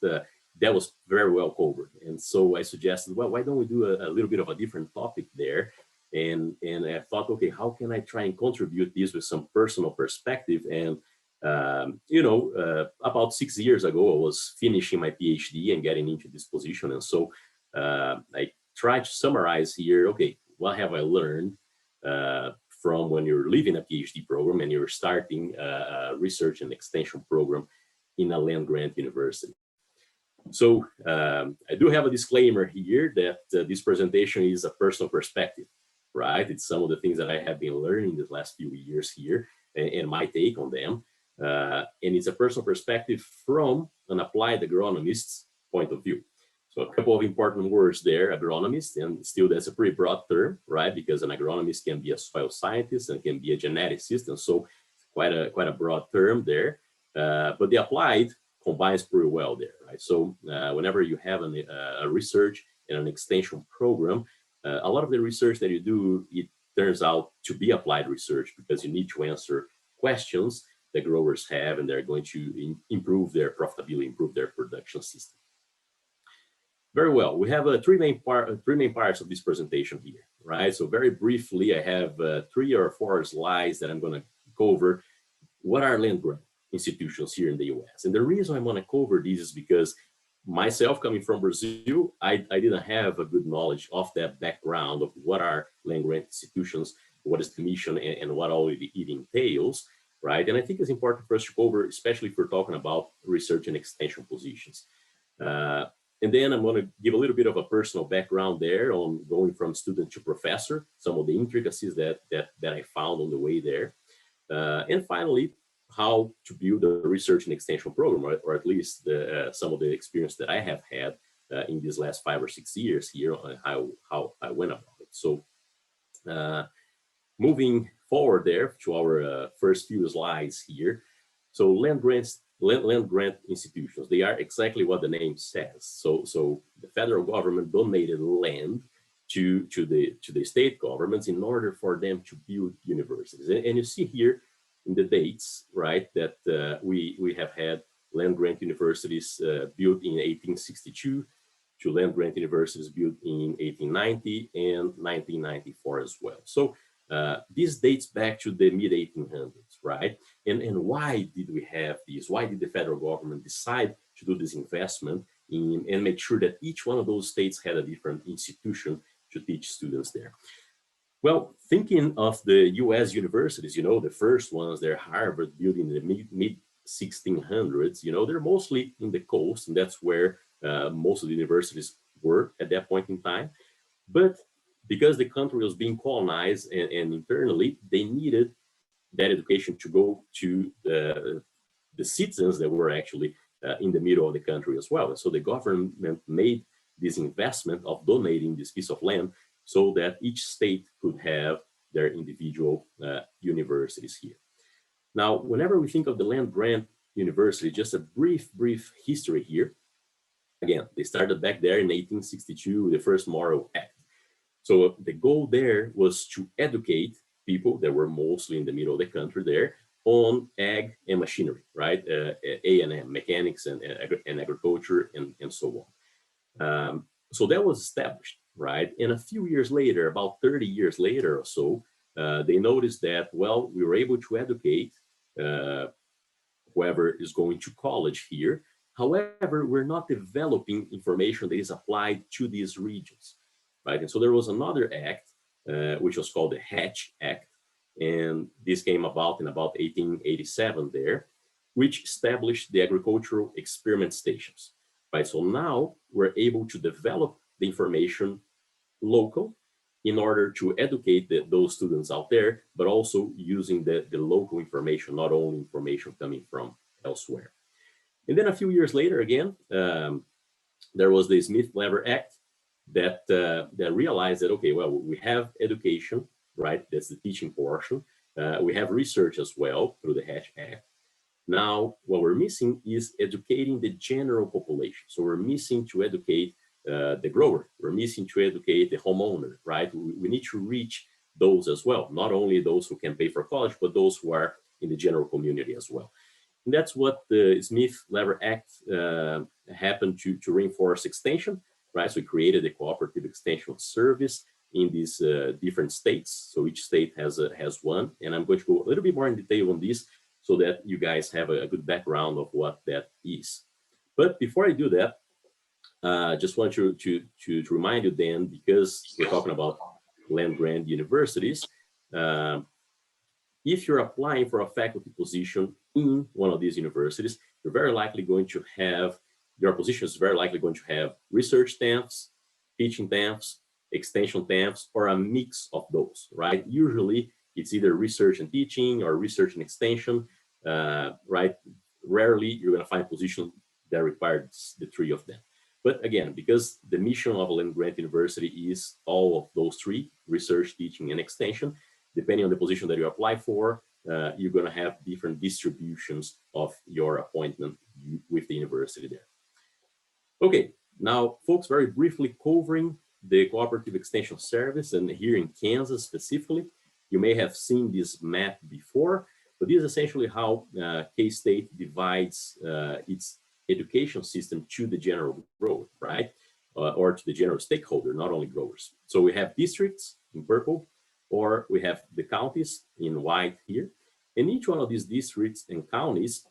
that was very well covered. And so I suggested, well, why don't we do a little bit of a different topic there? And I thought, okay, how can I try and contribute this with some personal perspective? And about 6 years ago, I was finishing my PhD and getting into this position. And so I tried to summarize here, okay, what have I learned from when you're leaving a PhD program and you're starting a research and extension program in a land-grant university. So I do have a disclaimer here that this presentation is a personal perspective, right? It's some of the things that I have been learning the last few years here and my take on them. And it's a personal perspective from an applied agronomist's point of view. So a couple of important words there, agronomist, and still that's a pretty broad term, right? Because an agronomist can be a soil scientist and can be a geneticist, and so quite a broad term there. But the applied combines pretty well there, right? So whenever you have a research and an extension program, a lot of the research that you do, it turns out to be applied research because you need to answer questions that growers have, and they're going to improve their profitability, improve their production system. Very well, we have three main parts of this presentation here, right? So very briefly, I have 3 or 4 slides that I'm going to cover. What are land-grant institutions here in the US? And the reason I want to cover these is because myself, coming from Brazil, I didn't have a good knowledge of that background of what are land-grant institutions, what is the mission, and what all it entails, right? And I think it's important for us to cover, especially if we're talking about research and extension positions. And then I'm going to give a little bit of a personal background there on going from student to professor, some of the intricacies that I found on the way there. And finally, how to build a research and extension program, or at least some of the experience that I have had in these last 5 or 6 years here on how I went about it. So moving forward there to our first few slides here. So land grant institutions, they are exactly what the name says. So the federal government donated land to the state governments in order for them to build universities. And you see here in the dates, right, that we have had land grant universities built in 1862 to land grant universities built in 1890 and 1994 as well. So this dates back to the mid-1800s, right? And why did we have this? Why did the federal government decide to do this investment and make sure that each one of those states had a different institution to teach students there? Well, thinking of the US universities, the first ones, they're Harvard, built in the mid-1600s, they're mostly in the coast, and that's where most of the universities were at that point in time. But because the country was being colonized and internally, they needed that education to go to the citizens that were actually in the middle of the country as well. And so the government made this investment of donating this piece of land so that each state could have their individual universities here. Now, whenever we think of the land grant university, just a brief history here. Again, they started back there in 1862, the first Morrill Act. So the goal there was to educate people that were mostly in the middle of the country there on ag and machinery, right? A&M, mechanics and agriculture and so on. So that was established, right? And a few years later, about 30 years later or so, they noticed that, well, we were able to educate whoever is going to college here. However, we're not developing information that is applied to these regions. Right? And so there was another act, which was called the Hatch Act, and this came about in about 1887 there, which established the agricultural experiment stations. Right? So now we're able to develop the information local in order to educate those students out there, but also using the local information, not only information coming from elsewhere. And then a few years later, again, there was the Smith-Lever Act, that realized that, okay, well, we have education, right? That's the teaching portion. We have research as well through the Hatch Act. Now, what we're missing is educating the general population. So we're missing to educate the grower. We're missing to educate the homeowner, right? We need to reach those as well, not only those who can pay for college, but those who are in the general community as well. And that's what the Smith-Lever Act happened to reinforce extension, right? So we created a cooperative extension service in these different states. So each state has one, and I'm going to go a little bit more in detail on this so that you guys have a good background of what that is. But before I do that, just want to remind you then, because we're talking about land-grant universities, if you're applying for a faculty position in one of these universities, you're very likely going to have, your position is very likely going to have research staffs, teaching staffs, extension staffs, or a mix of those, right? Usually it's either research and teaching or research and extension, right? Rarely you're going to find a position that requires the three of them. But again, because the mission of a land-grant university is all of those three, research, teaching, and extension, depending on the position that you apply for, you're going to have different distributions of your appointment with the university there. Okay, now folks, very briefly covering the cooperative extension service, and here in Kansas specifically, you may have seen this map before, but this is essentially how K-State divides its education system to the general grower, right? Or to the general stakeholder, not only growers. So we have districts in purple, or we have the counties in white here. And each one of these districts and counties,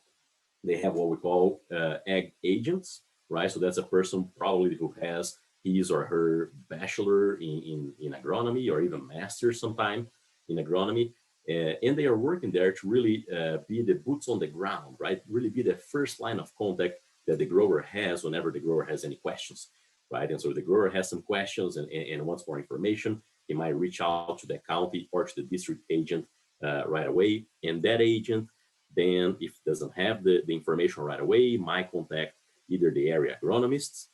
they have what we call ag agents, right? So that's a person probably who has his or her bachelor in agronomy, or even master's sometime in agronomy. And they are working there to really be the boots on the ground, right? Really be the first line of contact that the grower has whenever the grower has any questions, right? And so if the grower has some questions and wants more information, he might reach out to the county or to the district agent right away. And that agent then, if doesn't have the information right away, might contact either the area agronomists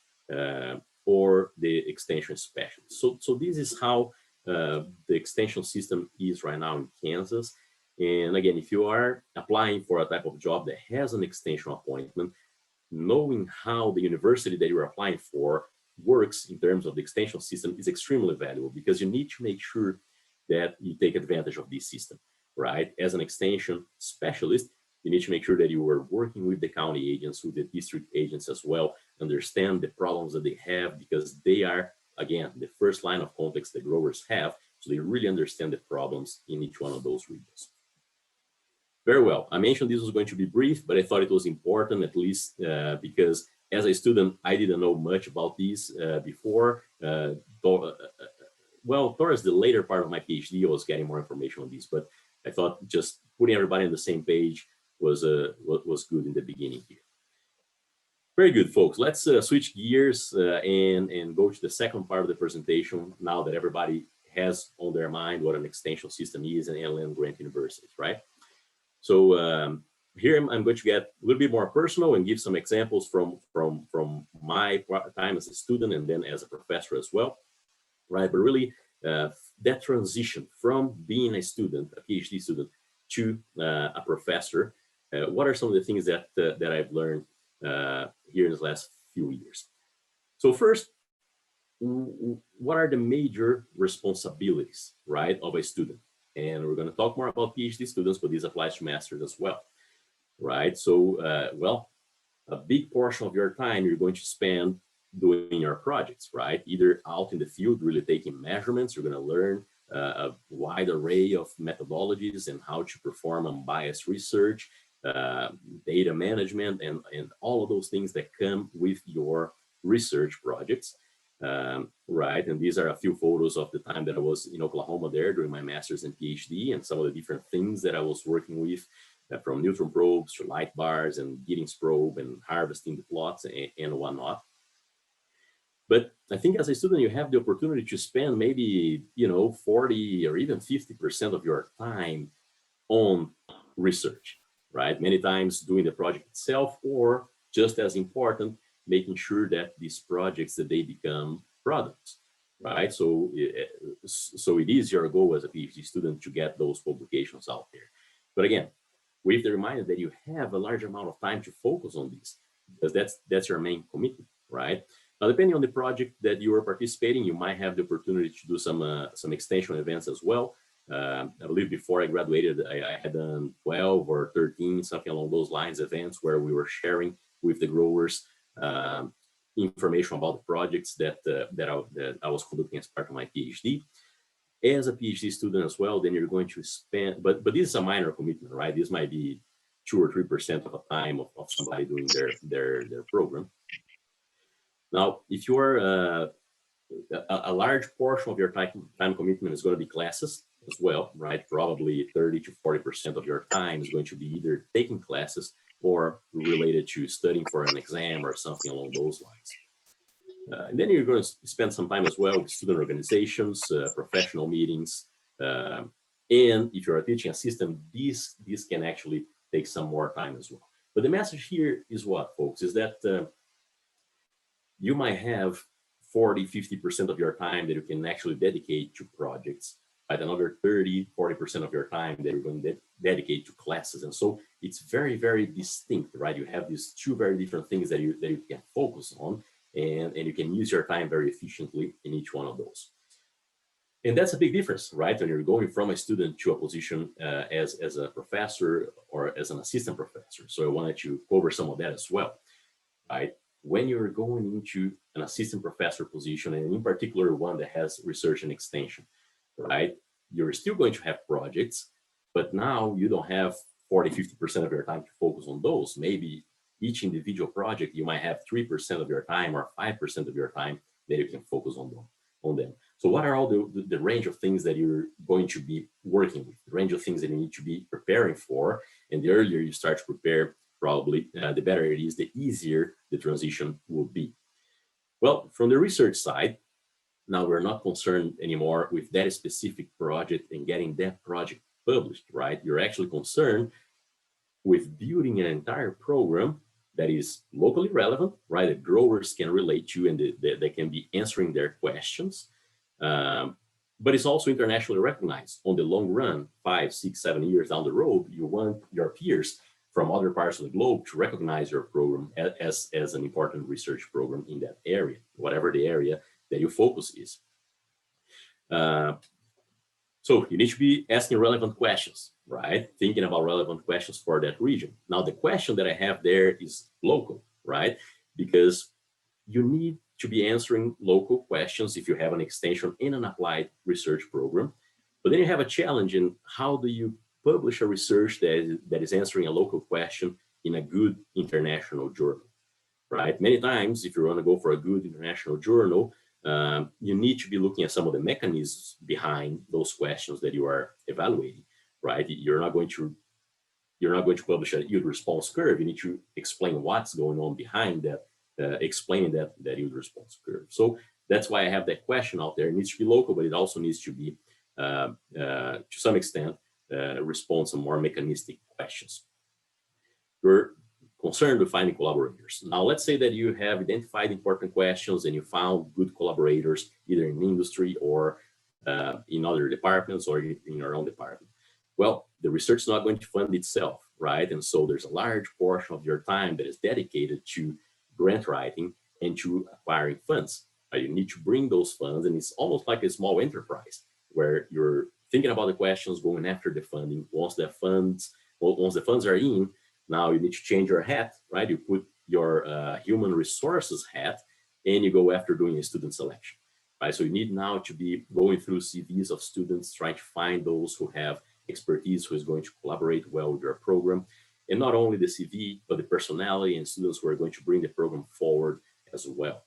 or the extension specialists. So this is how the extension system is right now in Kansas. And again, if you are applying for a type of job that has an extension appointment, knowing how the university that you're applying for works in terms of the extension system is extremely valuable, because you need to make sure that you take advantage of this system, right? As an extension specialist, you need to make sure that you are working with the county agents, with the district agents as well, understand the problems that they have, because they are, again, the first line of context the growers have, so they really understand the problems in each one of those regions. Very well. I mentioned this was going to be brief, but I thought it was important, at least because as a student, I didn't know much about these before. Well, towards the later part of my PhD, I was getting more information on these, but I thought just putting everybody on the same page was good in the beginning here. Very good, folks. Let's switch gears and go to the second part of the presentation now that everybody has on their mind what an extension system is and land-grant universities, right? So here I'm going to get a little bit more personal and give some examples from my time as a student and then as a professor as well, right? But really that transition from being a student, a PhD student, to a professor, what are some of the things that I've learned here in the last few years? So first, what are the major responsibilities, right, of a student? And we're going to talk more about PhD students, but this applies to masters as well, right? So, well, a big portion of your time you're going to spend doing your projects, right? Either out in the field, really taking measurements. You're going to learn a wide array of methodologies and how to perform unbiased research, data management, and all of those things that come with your research projects. Right, and these are a few photos of the time that I was in Oklahoma there during my master's and PhD, and some of the different things that I was working with, from neutron probes to light bars and Giddings probe and harvesting the plots and whatnot. But I think as a student, you have the opportunity to spend maybe 40 or even 50% of your time on research, right? Many times doing the project itself, or just as important, making sure that these projects, that they become products, right? So it is your goal as a PhD student to get those publications out there. But again, with the reminder that you have a large amount of time to focus on this, because that's your main commitment, right? Now, depending on the project that you are participating, you might have the opportunity to do some extension events as well. I believe before I graduated, I had done 12 or 13, something along those lines, events where we were sharing with the growers information about the projects that I was conducting as part of my PhD. As a PhD student as well, then you're going to spend, but this is a minor commitment, right? This might be 2 or 3% of the time of somebody doing their program. Now, if you're a large portion of your time commitment is going to be classes as well, right? Probably 30 to 40% of your time is going to be either taking classes or related to studying for an exam or something along those lines. And then you're going to spend some time as well with student organizations, professional meetings. And if you're a teaching assistant, these can actually take some more time as well. But the message here is what, folks, is that you might have 40, 50% of your time that you can actually dedicate to projects, right? Another 30, 40% of your time that you're going to dedicate to classes. And so it's very, very distinct, right? You have these two very different things that you can focus on, and you can use your time very efficiently in each one of those. And that's a big difference, right? When you're going from a student to a position as a professor or as an assistant professor. So I wanted to cover some of that as well, right? When you're going into an assistant professor position, and in particular one that has research and extension, right? You're still going to have projects, but now you don't have 40, 50% of your time to focus on those. Maybe each individual project, you might have 3% of your time or 5% of your time that you can focus on them. So what are all the range of things that you're going to be working with, the range of things that you need to be preparing for? And the earlier you start to prepare, probably the better it is, the easier the transition will be. Well, from the research side, now we're not concerned anymore with that specific project and getting that project published, right? You're actually concerned with building an entire program that is locally relevant, right? That growers can relate to and they can be answering their questions. But it's also internationally recognized. On the long run, 5, 6, 7 years down the road, you want your peers from other parts of the globe to recognize your program as an important research program in that area, whatever the area that your focus is. So you need to be asking relevant questions, right? Thinking about relevant questions for that region. Now, the question that I have there is local, right? Because you need to be answering local questions if you have an extension in an applied research program. But then you have a challenge in how do you publish a research that is answering a local question in a good international journal, right? Many times, if you want to go for a good international journal, you need to be looking at some of the mechanisms behind those questions that you are evaluating, right? You're not going to publish a yield response curve. You need to explain what's going on behind that, explaining that yield response curve. So that's why I have that question out there. It needs to be local, but it also needs to be, to some extent, respond to more mechanistic questions. We're concerned with finding collaborators. Now, let's say that you have identified important questions and you found good collaborators, either in industry or in other departments or in your own department. Well, the research is not going to fund itself, right? And so there's a large portion of your time that is dedicated to grant writing and to acquiring funds. You need to bring those funds, and it's almost like a small enterprise where you're thinking about the questions, going after the funding. Once the funds are in, now you need to change your hat, right? You put your human resources hat and you go after doing a student selection, right? So you need now to be going through CVs of students, trying to find those who have expertise, who is going to collaborate well with your program. And not only the CV, but the personality and students who are going to bring the program forward as well.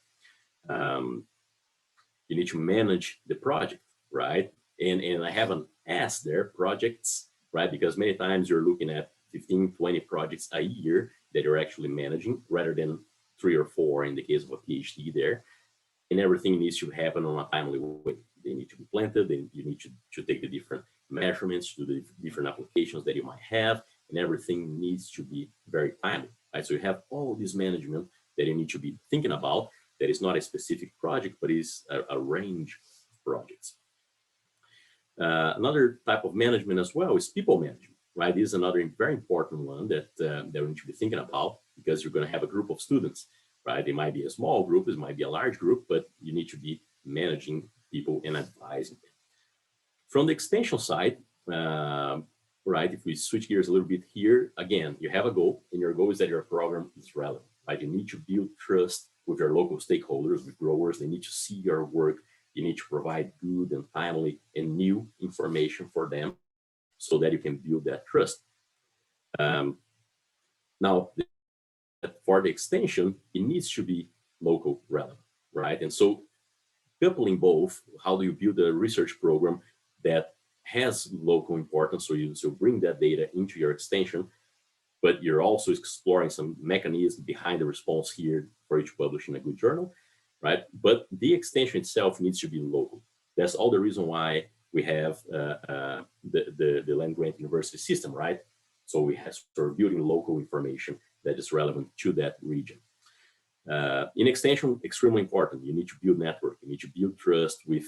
You need to manage the project, right? And I have an S there, projects, right? Because many times you're looking at 15, 20 projects a year that you're actually managing rather than 3 or 4 in the case of a PhD there. And everything needs to happen on a timely way. They need to be planted, and you need to take the different measurements to the different applications that you might have, and everything needs to be very timely, right? So you have all this management that you need to be thinking about that is not a specific project, but is a range of projects. Another type of management as well is people management, right? This is another very important one that we need to be thinking about, because you're going to have a group of students, right? It might be a small group, it might be a large group, but you need to be managing people and advising them. From the extension side, right, if we switch gears a little bit here, again, you have a goal, and your goal is that your program is relevant, right? You need to build trust with your local stakeholders, with growers. They need to see your work. You need to provide good and timely and new information for them so that you can build that trust. Now, for the extension, it needs to be local relevant, right? And so coupling both, how do you build a research program that has local importance, so you bring that data into your extension, but you're also exploring some mechanisms behind the response here for you to publish in a good journal, right? But the extension itself needs to be local. That's all the reason why we have the land grant university system, right? So we have sort of building local information that is relevant to that region. In extension, extremely important. You need to build network. You need to build trust with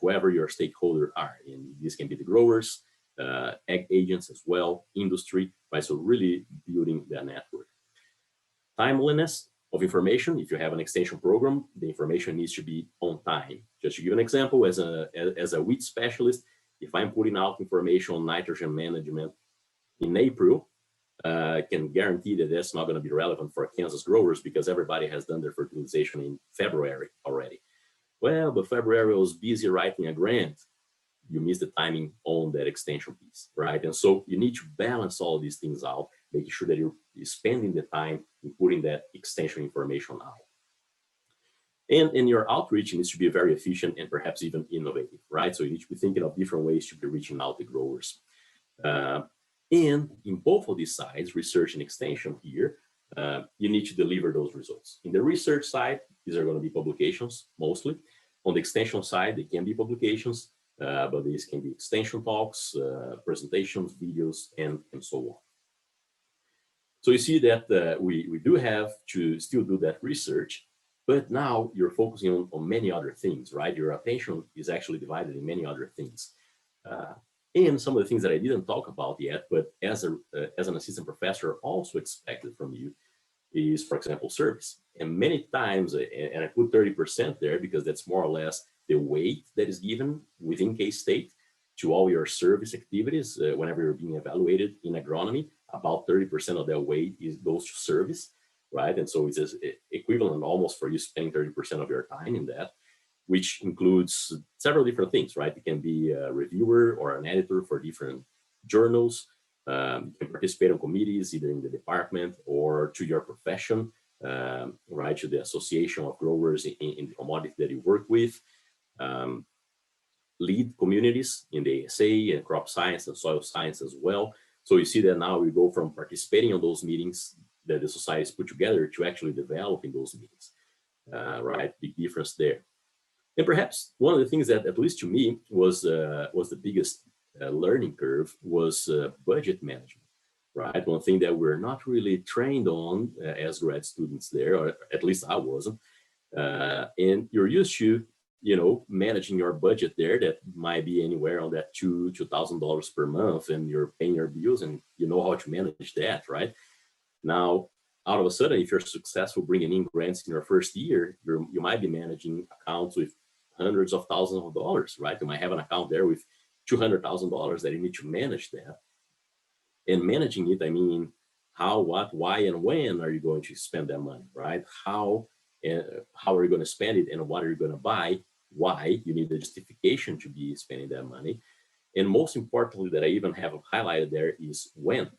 whoever your stakeholder are. And this can be the growers, ag agents as well, industry, right? So really building that network. Timeliness of information. If you have an extension program, the information needs to be on time. Just to give an example, as a wheat specialist, if I'm putting out information on nitrogen management in April, I can guarantee that that's not going to be relevant for Kansas growers because everybody has done their fertilization in February already. Well, but February was busy writing a grant. You miss the timing on that extension piece, right? And so you need to balance all these things out, making sure that you're spending the time in putting that extension information out. And your outreach needs to be very efficient and perhaps even innovative, right? So you need to be thinking of different ways to be reaching out to growers. And in both of these sides, research and extension here, you need to deliver those results. In the research side, these are going to be publications mostly. On the extension side, they can be publications, but these can be extension talks, presentations, videos, and so on. So you see that we do have to still do that research, but now you're focusing on many other things, right? Your attention is actually divided in many other things. And some of the things that I didn't talk about yet, but as an assistant professor also expected from you is, for example, service. And many times, and I put 30% there because that's more or less the weight that is given within K-State to all your service activities whenever you're being evaluated in agronomy. About 30% of that weight goes to service, right? And so it's equivalent almost for you spending 30% of your time in that, which includes several different things, right? You can be a reviewer or an editor for different journals. You can participate in committees, either in the department or to your profession, right? To the association of growers in the commodity that you work with. Lead communities in the ASA and crop science and soil science as well. So you see that now we go from participating on those meetings that the societies put together to actually developing those meetings, right? Big difference there. And perhaps one of the things that, at least to me, was the biggest learning curve was budget management, right? One thing that we're not really trained on as grad students there, or at least I wasn't. And you're used to, managing your budget there that might be anywhere on that $2,000 per month, and you're paying your bills and you know how to manage that, right? Now, out of a sudden, if you're successful bringing in grants in your first year, you might be managing accounts with hundreds of thousands of dollars, right? You might have an account there with $200,000 that you need to manage that. And managing it, I mean, how, what, why, and when are you going to spend that money, right? How are you going to spend it, and what are you going to buy? Why? You need a justification to be spending that money. And most importantly, that I even have highlighted there is when,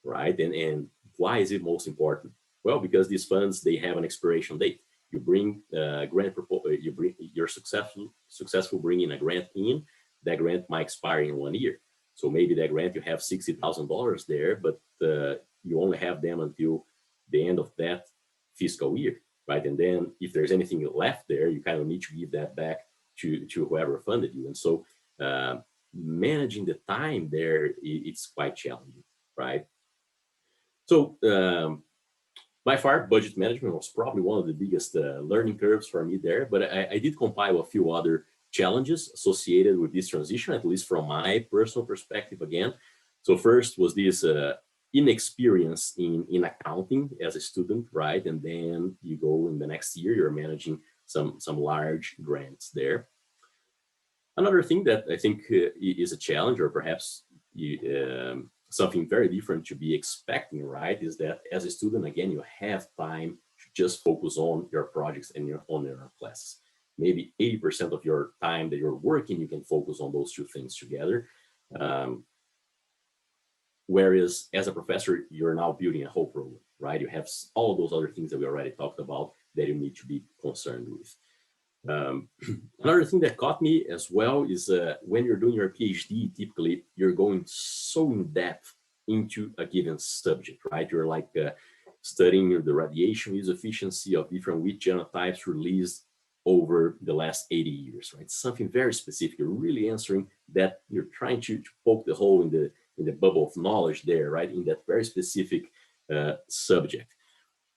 right? And why is it most important? Well, because these funds, they have an expiration date. You bring grant proposal, you're successful bringing a grant in, that grant might expire in 1 year. So maybe that grant, you have $60,000 there, but you only have them until the end of that fiscal year, right? And then if there's anything left there, you kind of need to give that back to whoever funded you. And so managing the time there, it's quite challenging, right? So by far, budget management was probably one of the biggest learning curves for me there, but I did compile a few other challenges associated with this transition, at least from my personal perspective again. So first was this inexperience in accounting as a student, right? And then you go in the next year, you're managing some large grants there. Another thing that I think is a challenge, or perhaps something very different to be expecting, right, is that as a student, again, you have time to just focus on your projects and on your classes. Maybe 80% of your time that you're working, you can focus on those two things together. Whereas as a professor, you're now building a whole program, right? You have all those other things that we already talked about that you need to be concerned with. Another thing that caught me as well is when you're doing your PhD, typically you're going so in depth into a given subject, right? You're like studying the radiation use efficiency of different wheat genotypes released over the last 80 years, right? Something very specific. You're really answering that. You're trying to poke the hole in the bubble of knowledge there, right? In that very specific subject.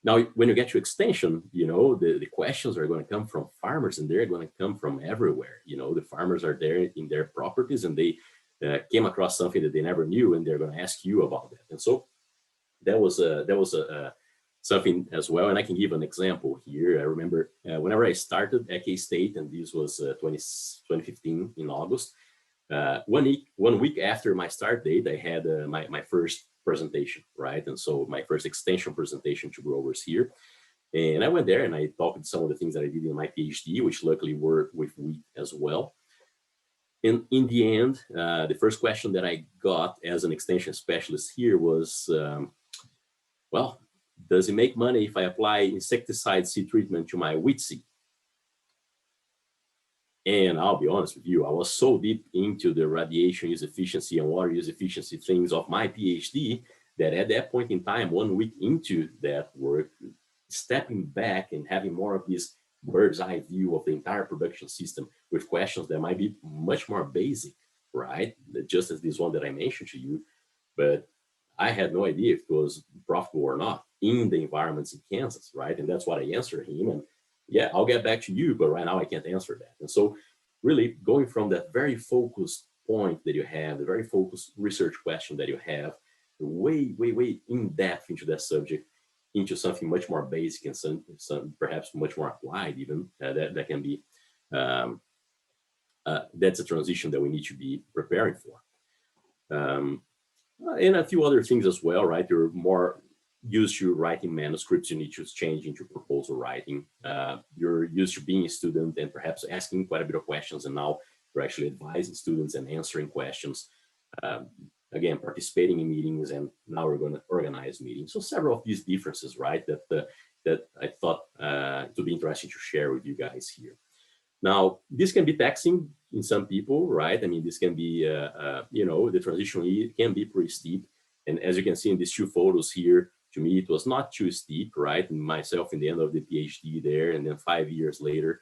Now, when you get to extension, you know, the questions are going to come from farmers, and they're going to come from everywhere. You know, the farmers are there in their properties, and they came across something that they never knew, and they're going to ask you about that. And so that was something as well. And I can give an example here. I remember whenever I started at K-State, and this was 2015 in August, 1 week after my start date, I had my first presentation, right? And so my first extension presentation to growers here. And I went there and I talked some of the things that I did in my PhD, which luckily were with wheat as well. And in the end, the first question that I got as an extension specialist here was, well, does it make money if I apply insecticide seed treatment to my wheat seed? And I'll be honest with you, I was so deep into the radiation use efficiency and water use efficiency things of my PhD that at that point in time, 1 week into that work, stepping back and having more of this bird's eye view of the entire production system with questions that might be much more basic, right? Just as this one that I mentioned to you, but I had no idea if it was profitable or not in the environments in Kansas, right? And that's what I answered him. And yeah, I'll get back to you, but right now I can't answer that. And so really going from that very focused point that you have, the very focused research question that you have, way in depth into that subject, into something much more basic and some perhaps much more applied even, that can be, that's a transition that we need to be preparing for. And a few other things as well, right? You're more used to writing manuscripts, you need to change into proposal writing. You're used to being a student and perhaps asking quite a bit of questions, and now you're actually advising students and answering questions. Again, participating in meetings, and now we're going to organize meetings. So several of these differences, right, that I thought to be interesting to share with you guys here. Now, this can be taxing in some people, right? I mean, this can be, you know, the transition can be pretty steep. And as you can see in these two photos here, to me, it was not too steep, right? And myself in the end of the PhD there, and then 5 years later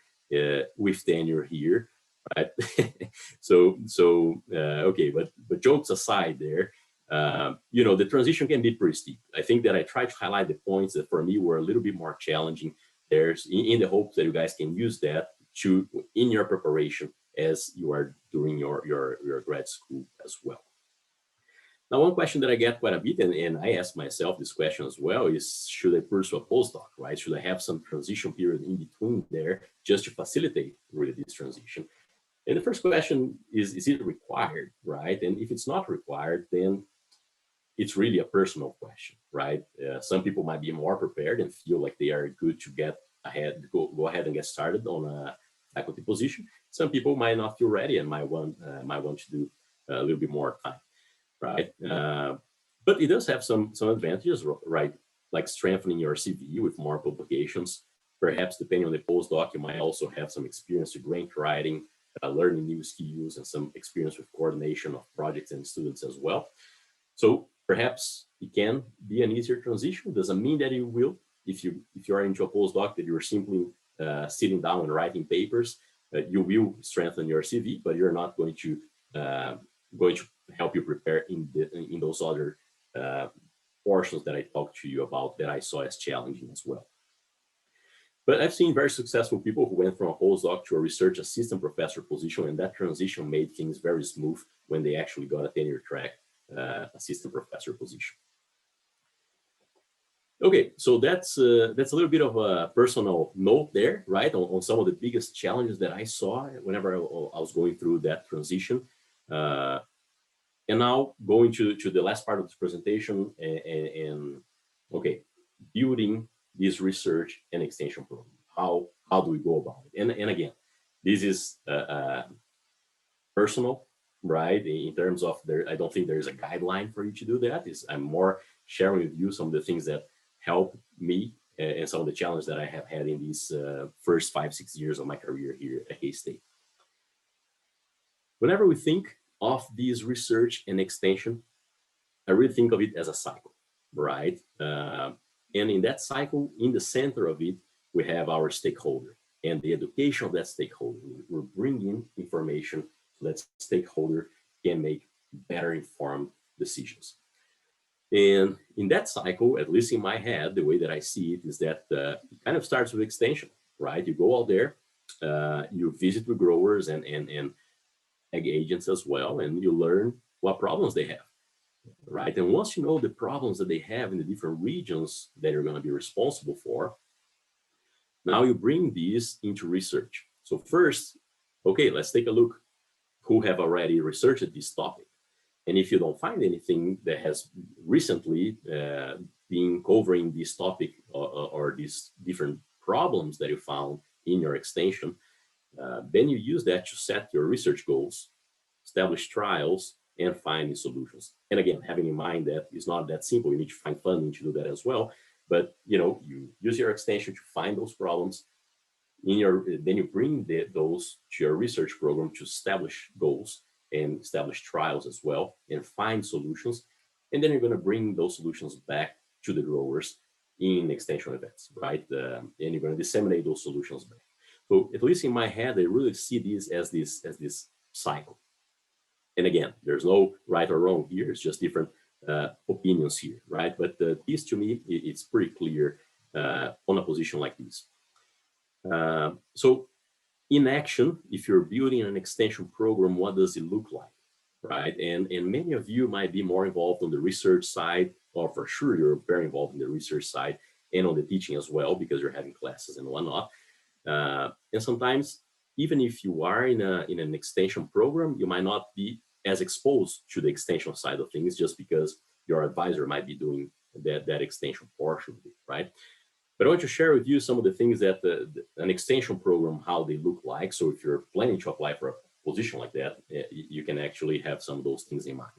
with tenure here, right? Okay, but jokes aside there, you know, the transition can be pretty steep. I think that I tried to highlight the points that for me were a little bit more challenging. There's in the hopes that you guys can use that in your preparation as you are doing your grad school as well. Now, one question that I get quite a bit, and I ask myself this question as well, is should I pursue a postdoc, right? Should I have some transition period in between there just to facilitate really this transition? And the first question is it required, right? And if it's not required, then it's really a personal question, right? Some people might be more prepared and feel like they are good to get ahead, go ahead and get started on a faculty position. Some people might not feel ready and might want to do a little bit more time, right? But it does have some advantages, right? Like strengthening your CV with more publications. Perhaps depending on the postdoc, you might also have some experience with grant writing, learning new skills, and some experience with coordination of projects and students as well. So perhaps it can be an easier transition. Doesn't mean that you will. If you are into a postdoc that you're simply sitting down and writing papers, you will strengthen your CV, but you're not going to help you prepare in those other portions that I talked to you about that I saw as challenging as well. But I've seen very successful people who went from a postdoc to a research assistant professor position, and that transition made things very smooth when they actually got a tenure track assistant professor position. Okay, so that's a little bit of a personal note there, right? On some of the biggest challenges that I saw whenever I was going through that transition. And now going to the last part of this presentation and okay, building this research and extension program. How do we go about it? And again, this is personal, right? In terms of there, I don't think there's a guideline for you to do that. I'm more sharing with you some of the things that help me and some of the challenges that I have had in these first 5-6 years of my career here at K-State. Whenever we think of this research and extension, I really think of it as a cycle, right? And in that cycle, in the center of it, we have our stakeholder and the education of that stakeholder. We're bringing information so that stakeholder can make better informed decisions. And in that cycle, at least in my head, the way that I see it is that it kind of starts with extension, right? You go out there, you visit with growers and ag agents as well, and you learn what problems they have, right? And once you know the problems that they have in the different regions that you're going to be responsible for, now you bring these into research. So first, okay, let's take a look who have already researched this topic. And if you don't find anything that has recently been covering this topic or these different problems that you found in your extension, then you use that to set your research goals, establish trials, and finding solutions. And again, having in mind that it's not that simple, you need to find funding to do that as well. But you use your extension to find those problems. Then you bring those to your research program to establish goals and establish trials as well and find solutions. And then you're going to bring those solutions back to the growers in extension events, right? And you're going to disseminate those solutions back. So at least in my head, I really see this as this cycle. And again, there's no right or wrong here. It's just different opinions here, right? But this to me, it's pretty clear on a position like this. So in action, if you're building an extension program, what does it look like, right? And many of you might be more involved on the research side, or for sure you're very involved in the research side and on the teaching as well, because you're having classes and whatnot. And sometimes, even if you are in an extension program, you might not be as exposed to the extension side of things just because your advisor might be doing that extension portion of it, right? But I want to share with you some of the things that an extension program, how they look like. So if you're planning to apply for a position like that, you can actually have some of those things in mind.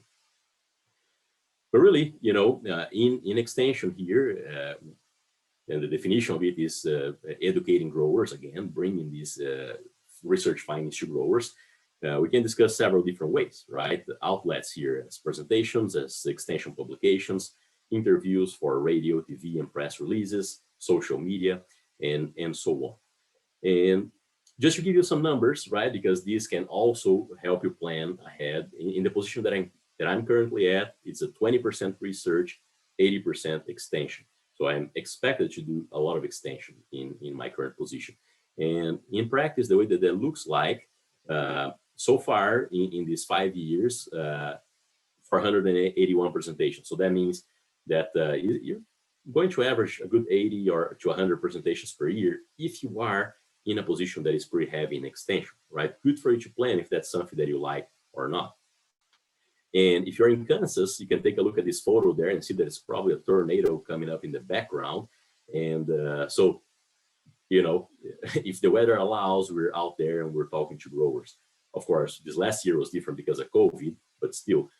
But really, in extension here, and the definition of it is educating growers, again, bringing these research findings to growers. We can discuss several different ways, right? The outlets here as presentations, as extension publications, interviews for radio, TV, and press releases, social media, and so on. And just to give you some numbers, right? Because these can also help you plan ahead. In the position that I'm currently at, it's a 20% research, 80% extension. So I'm expected to do a lot of extension in my current position. And in practice, the way that looks like, so far in these 5 years, 481 presentations. So that means that you're going to average a good 80 or to 100 presentations per year if you are in a position that is pretty heavy in extension, right? Good for you to plan if that's something that you like or not. And if you're in Kansas, you can take a look at this photo there and see that it's probably a tornado coming up in the background. And so, if the weather allows, we're out there and we're talking to growers. Of course, this last year was different because of COVID, but still,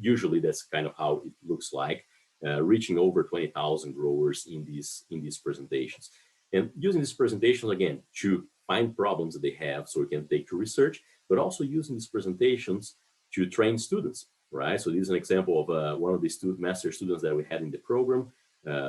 usually that's kind of how it looks like, reaching over 20,000 growers in these presentations. And using these presentations, again, to find problems that they have so we can take to research, but also using these presentations to train students, right? So this is an example of one of the master students that we had in the program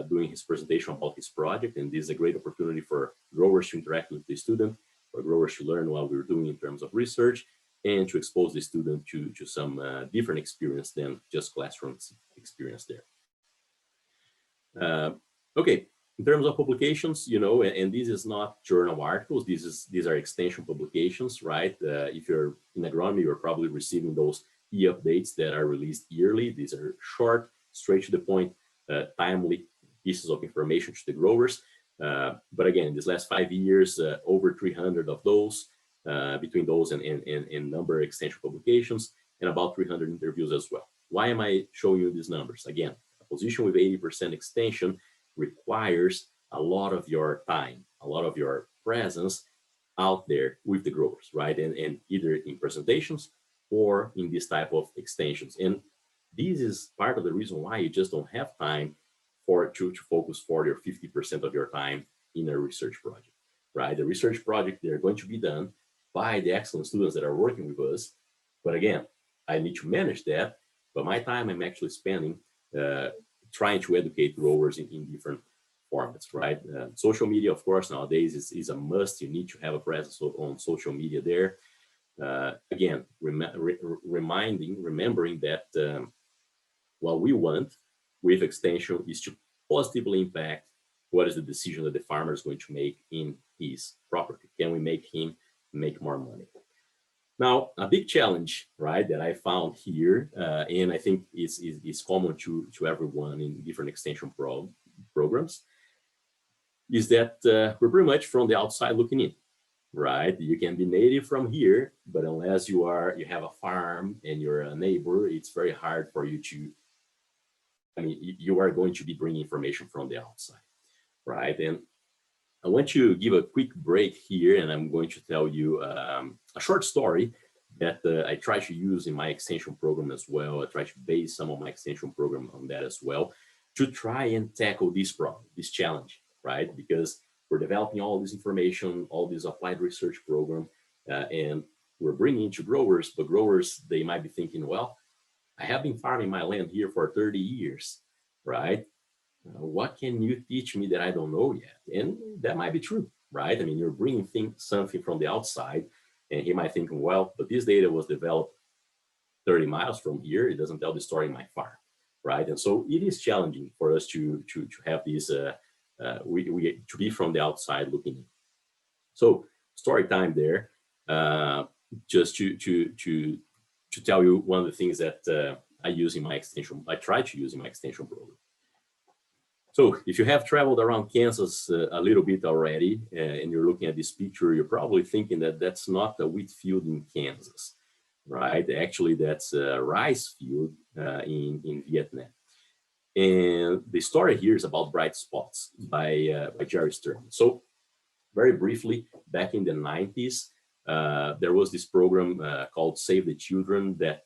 doing his presentation about his project. And this is a great opportunity for growers to interact with the student, for growers to learn what we're doing in terms of research, and to expose the student to some different experience than just classroom experience there. Okay, in terms of publications, and this is not journal articles, these are extension publications, right? If you're in agronomy, you're probably receiving those e-updates that are released yearly. These are short, straight to the point, timely pieces of information to the growers. But again, in these last 5 years, over 300 of those, between those and number of extension publications, and about 300 interviews as well. Why am I showing you these numbers? Again, a position with 80% extension requires a lot of your time, a lot of your presence out there with the growers, right? And either in presentations or in this type of extensions. And this is part of the reason why you just don't have time to focus 40 or 50% of your time in a research project, right? The research project, they're going to be done by the excellent students that are working with us. But again, I need to manage that. But my time I'm actually spending trying to educate growers in different formats, right? Social media, of course, nowadays is a must. You need to have a presence on social media there. Again, remembering that what we want with extension is to positively impact what is the decision that the farmer is going to make in his property. Can we make him make more money? Now, a big challenge, right, that I found here, and I think is common to everyone in different extension programs, is that we're pretty much from the outside looking in, right? You can be native from here, but unless you have a farm and you're a neighbor, it's very hard for you to, you are going to be bringing information from the outside, right? And I want to give a quick break here, and I'm going to tell you a short story that I try to use in my extension program as well. I try to base some of my extension program on that as well to try and tackle this problem, this challenge, right? Because we're developing all this information, all this applied research program, and we're bringing it to growers, but growers, they might be thinking, well, I have been farming my land here for 30 years, right? What can you teach me that I don't know yet? And that might be true, right? You're bringing something from the outside, and he might think, well, but this data was developed 30 miles from here. It doesn't tell the story in my farm, right? And so it is challenging for us to have these, to be from the outside looking in. So story time there, just to tell you one of the things that I use in my extension, I try to use in my extension program. So if you have traveled around Kansas a little bit already, and you're looking at this picture, you're probably thinking that that's not a wheat field in Kansas, right? Actually, that's a rice field in Vietnam. And the story here is about bright spots by Jerry Stern. So very briefly, back in the 90s, there was this program called Save the Children that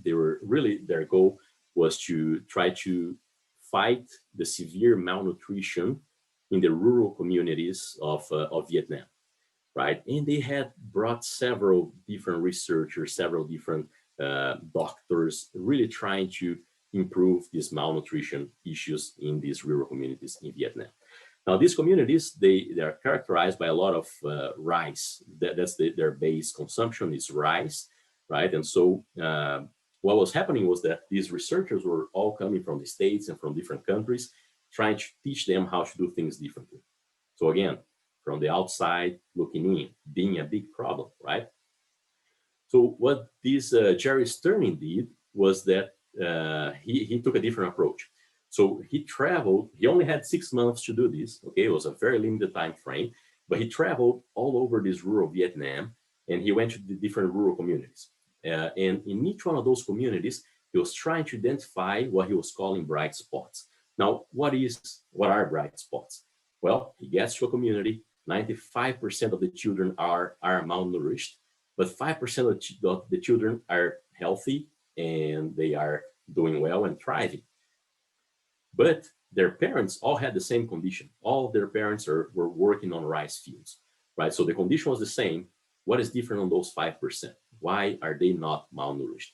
they were really, their goal was to try to fight the severe malnutrition in the rural communities of Vietnam, right? And they had brought several different researchers, several different doctors, really trying to improve these malnutrition issues in these rural communities in Vietnam. Now, these communities, they are characterized by a lot of rice. That's their base consumption is rice, right? And so what was happening was that these researchers were all coming from the States and from different countries, trying to teach them how to do things differently. So again, from the outside looking in, being a big problem, right? So what this Jerry Sterling did was that he took a different approach. So he traveled, he only had 6 months to do this, okay? It was a very limited time frame, but he traveled all over this rural Vietnam, and he went to the different rural communities. And in each one of those communities, he was trying to identify what he was calling bright spots. Now, what are bright spots? Well, he gets to a community, 95% of the children are malnourished, but 5% of the children are healthy and they are doing well and thriving. But their parents all had the same condition. All of their parents were working on rice fields, right? So the condition was the same. What is different on those 5%? Why are they not malnourished?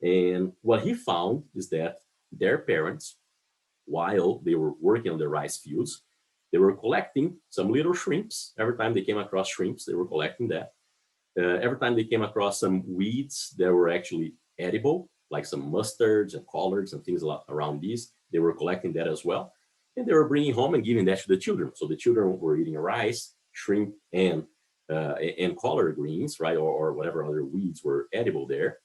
And what he found is that their parents, while they were working on the rice fields, they were collecting some little shrimps. Every time they came across shrimps, they were collecting that. Every time they came across some weeds that were actually edible, like some mustards and collards and things around these, they were collecting that as well. And they were bringing home and giving that to the children. So the children were eating rice, shrimp, and collard greens, right, or whatever other weeds were edible there,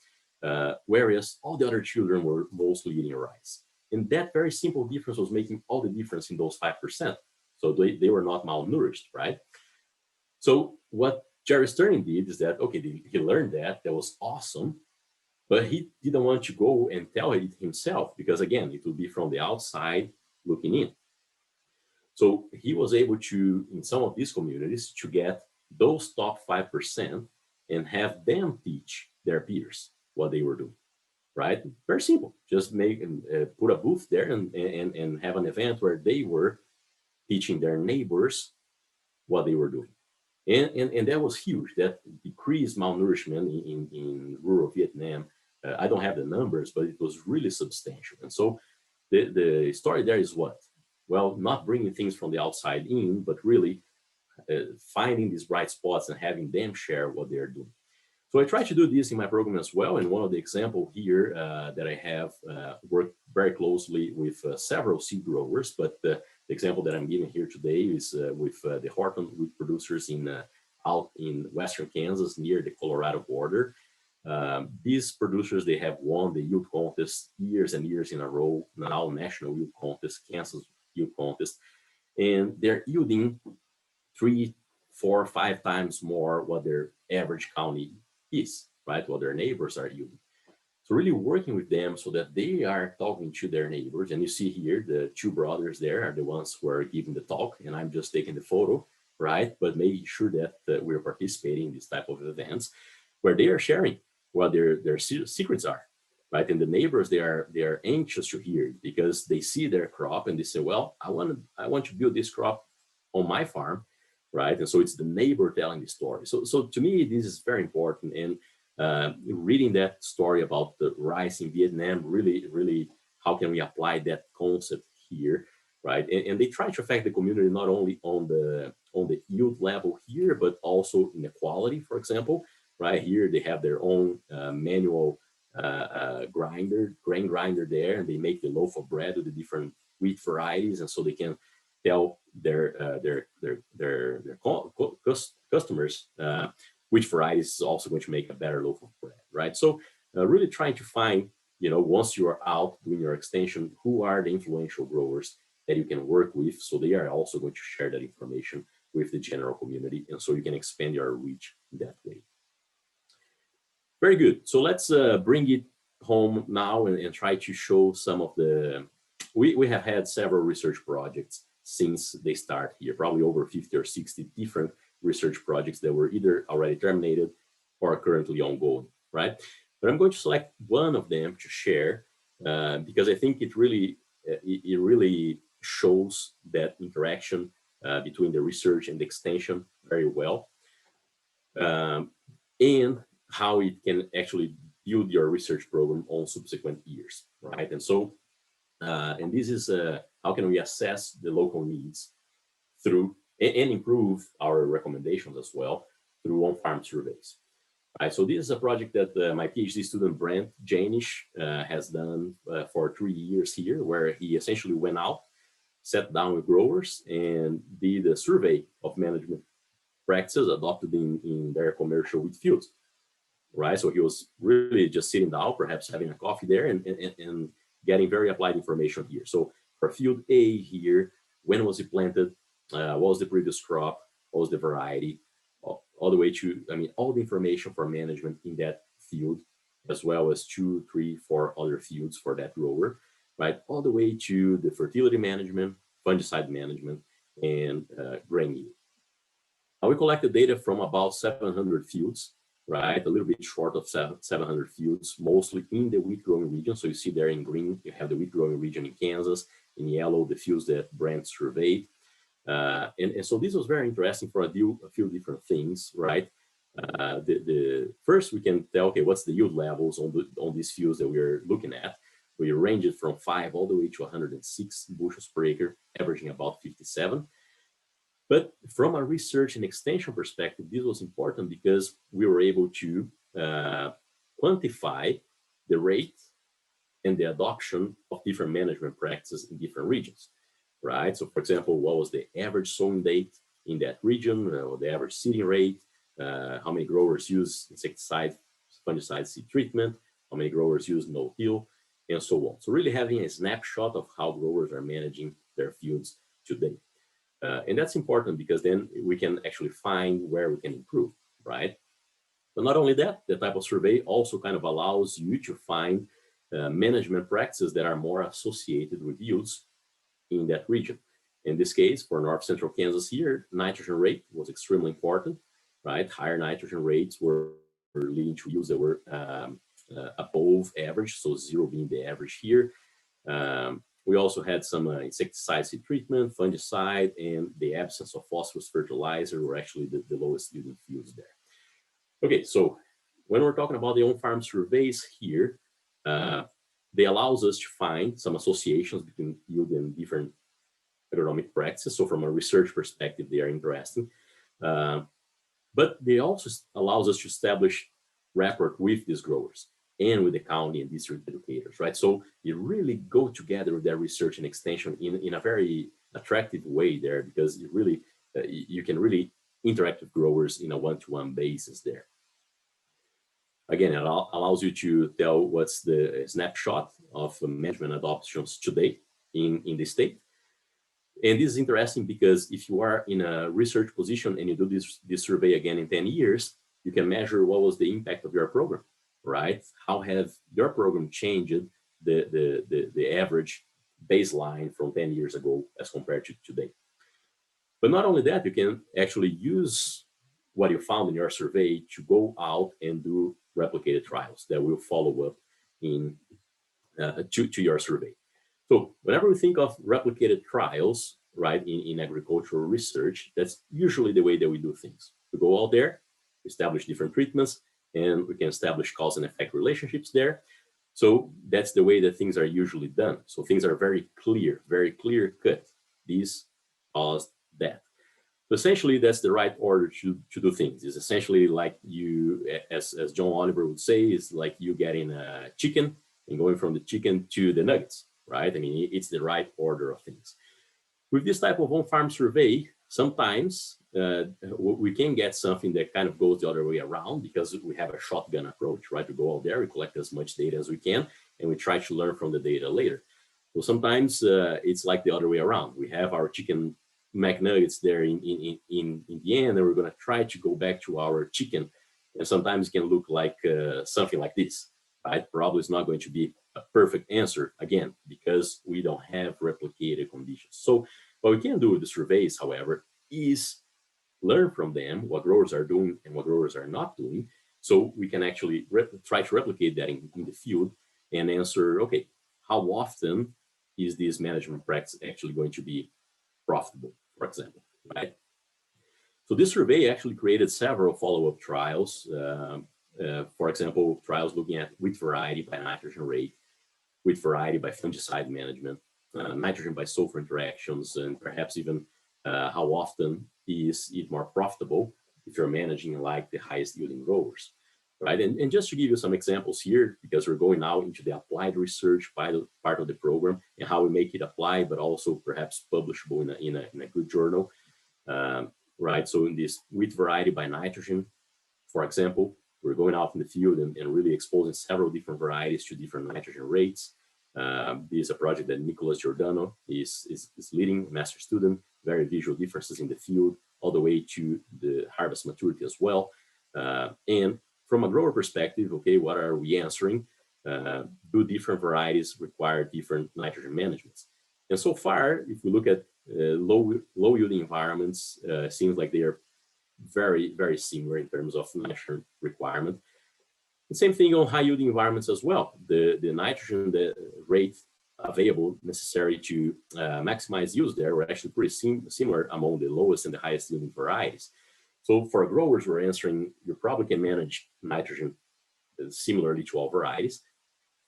whereas all the other children were mostly eating rice. And that very simple difference was making all the difference in those 5%. So they were not malnourished, right? So what Jerry Sterling did is that, okay, he learned that was awesome, but he didn't want to go and tell it himself because, again, it would be from the outside looking in. So he was able to, in some of these communities, to get those top 5% and have them teach their peers what they were doing, right? Very simple. Just make put a booth there and have an event where they were teaching their neighbors what they were doing. And that was huge. That decreased malnourishment in rural Vietnam. I don't have the numbers, but it was really substantial. And so the story there is what? Well, not bringing things from the outside in, but really finding these bright spots and having them share what they're doing. So I try to do this in my program as well. And one of the examples here that I have worked very closely with several seed growers, but the example that I'm giving here today is with the Horton wheat producers out in western Kansas near the Colorado border. These producers, they have won the yield contest years and years in a row, now national yield contest, Kansas yield contest, and they're yielding 3, 4, 5 times more what their average county is, right? What their neighbors are yielding. So really working with them so that they are talking to their neighbors. And you see here, the two brothers there are the ones who are giving the talk, and I'm just taking the photo, right? But making sure that we're participating in this type of events where they are sharing what their secrets are, right? And the neighbors, they are anxious to hear it because they see their crop and they say, well, I want to build this crop on my farm, right? And so it's the neighbor telling the story. So to me, this is very important. And reading that story about the rice in Vietnam, really, how can we apply that concept here, right? And they try to affect the community not only on the yield level here, but also in the quality, for example, right? Here they have their own manual grain grinder there, and they make the loaf of bread with the different wheat varieties, and so they can tell their customers which varieties is also going to make a better loaf of bread, right? So really trying to find, once you are out doing your extension, who are the influential growers that you can work with, so they are also going to share that information with the general community, and so you can expand your reach that way. Very good. So let's bring it home now and try to show some of the, we have had several research projects since they start here, probably over 50 or 60 different research projects that were either already terminated or currently ongoing, right? But I'm going to select one of them to share because I think it really shows that interaction between the research and the extension very well, and how it can actually build your research program on subsequent years, right? And so, and this is how can we assess the local needs through and improve our recommendations as well through on-farm surveys. Right, so this is a project that my PhD student Brent Janish has done for 3 years here, where he essentially went out, sat down with growers, and did a survey of management practices adopted in their commercial wheat fields. Right, so he was really just sitting down, perhaps having a coffee there, and getting very applied information here. So for field A here, when was it planted? What was the previous crop? What was the variety? All the way to, all the information for management in that field, as well as 2, 3, 4 other fields for that grower, right? All the way to the fertility management, fungicide management, and grain yield. Now we collected data from about 700 fields, right? A little bit short of 700 fields, mostly in the wheat growing region. So you see there in green, you have the wheat growing region in Kansas. In yellow, the fields that Brent surveyed. And so this was very interesting for a few different things, right? The first, we can tell, okay, what's the yield levels on these fields that we're looking at? We range it from 5 all the way to 106 bushels per acre, averaging about 57. But from a research and extension perspective, this was important because we were able to quantify the rate and the adoption of different management practices in different regions, right? So for example, what was the average sowing date in that region, the average seeding rate, how many growers use insecticide, fungicide seed treatment, how many growers use no-till, and so on. So really having a snapshot of how growers are managing their fields today. And that's important because then we can actually find where we can improve, right? But not only that, the type of survey also kind of allows you to find management practices that are more associated with yields in that region. In this case, for North Central Kansas here, nitrogen rate was extremely important, right? Higher nitrogen rates were leading to yields that were above average, so 0 being the average here. We also had some insecticide seed treatment, fungicide, and the absence of phosphorus fertilizer were actually the lowest yielding fields there. Okay, so when we're talking about the on-farm surveys here, they allows us to find some associations between yield and different agronomic practices. So from a research perspective, they are interesting. But they also allows us to establish rapport with these growers and with the county and district educators, right? So you really go together with their research and extension in a very attractive way there, because you really you can really interact with growers in a one-to-one basis there. Again, it allows you to tell what's the snapshot of management adoptions today in the state. And this is interesting because if you are in a research position and you do this survey again in 10 years, you can measure what was the impact of your program, right? How have your program changed the average baseline from 10 years ago as compared to today? But not only that, you can actually use what you found in your survey to go out and do replicated trials that will follow up in to your survey. So whenever we think of replicated trials, right, in agricultural research, that's usually the way that we do things. We go out there, establish different treatments, and we can establish cause and effect relationships there. So that's the way that things are usually done. So things are very clear cut. These caused that. So essentially, that's the right order to do things. It's essentially like you, as John Oliver would say, is like you getting a chicken and going from the chicken to the nuggets, right? I mean, it's the right order of things. With this type of on-farm survey, sometimes we can get something that kind of goes the other way around because we have a shotgun approach, right? We go out there, we collect as much data as we can, and we try to learn from the data later. So sometimes it's like the other way around. We have our chicken McNuggets there in the end, and we're going to try to go back to our chicken. And sometimes it can look like something like this, right? Probably it's not going to be a perfect answer, again, because we don't have replicated conditions. So what we can do with the surveys, however, is learn from them what growers are doing and what growers are not doing. So we can actually try to replicate that in the field and answer, okay, how often is this management practice actually going to be profitable, for example, right? So this survey actually created several follow-up trials. For example, trials looking at wheat variety by nitrogen rate, wheat variety by fungicide management, nitrogen by sulfur interactions, and perhaps even how often is it more profitable if you're managing like the highest yielding growers, right? And just to give you some examples here, because we're going now into the applied research part of the program and how we make it apply, but also perhaps publishable in a good journal, right? So in this wheat variety by nitrogen, for example, we're going out in the field and really exposing several different varieties to different nitrogen rates. This is a project that Nicolas Giordano is leading, master student, very visual differences in the field, all the way to the harvest maturity as well. And from a grower perspective, okay, what are we answering? Do different varieties require different nitrogen managements? And so far, if we look at low yielding environments, seems like they are very, very similar in terms of nitrogen requirement. The same thing on high yielding environments as well. The nitrogen, the rate available necessary to maximize yields there were actually pretty similar among the lowest and the highest yielding varieties. So for growers, we're answering, you probably can manage nitrogen similarly to all varieties.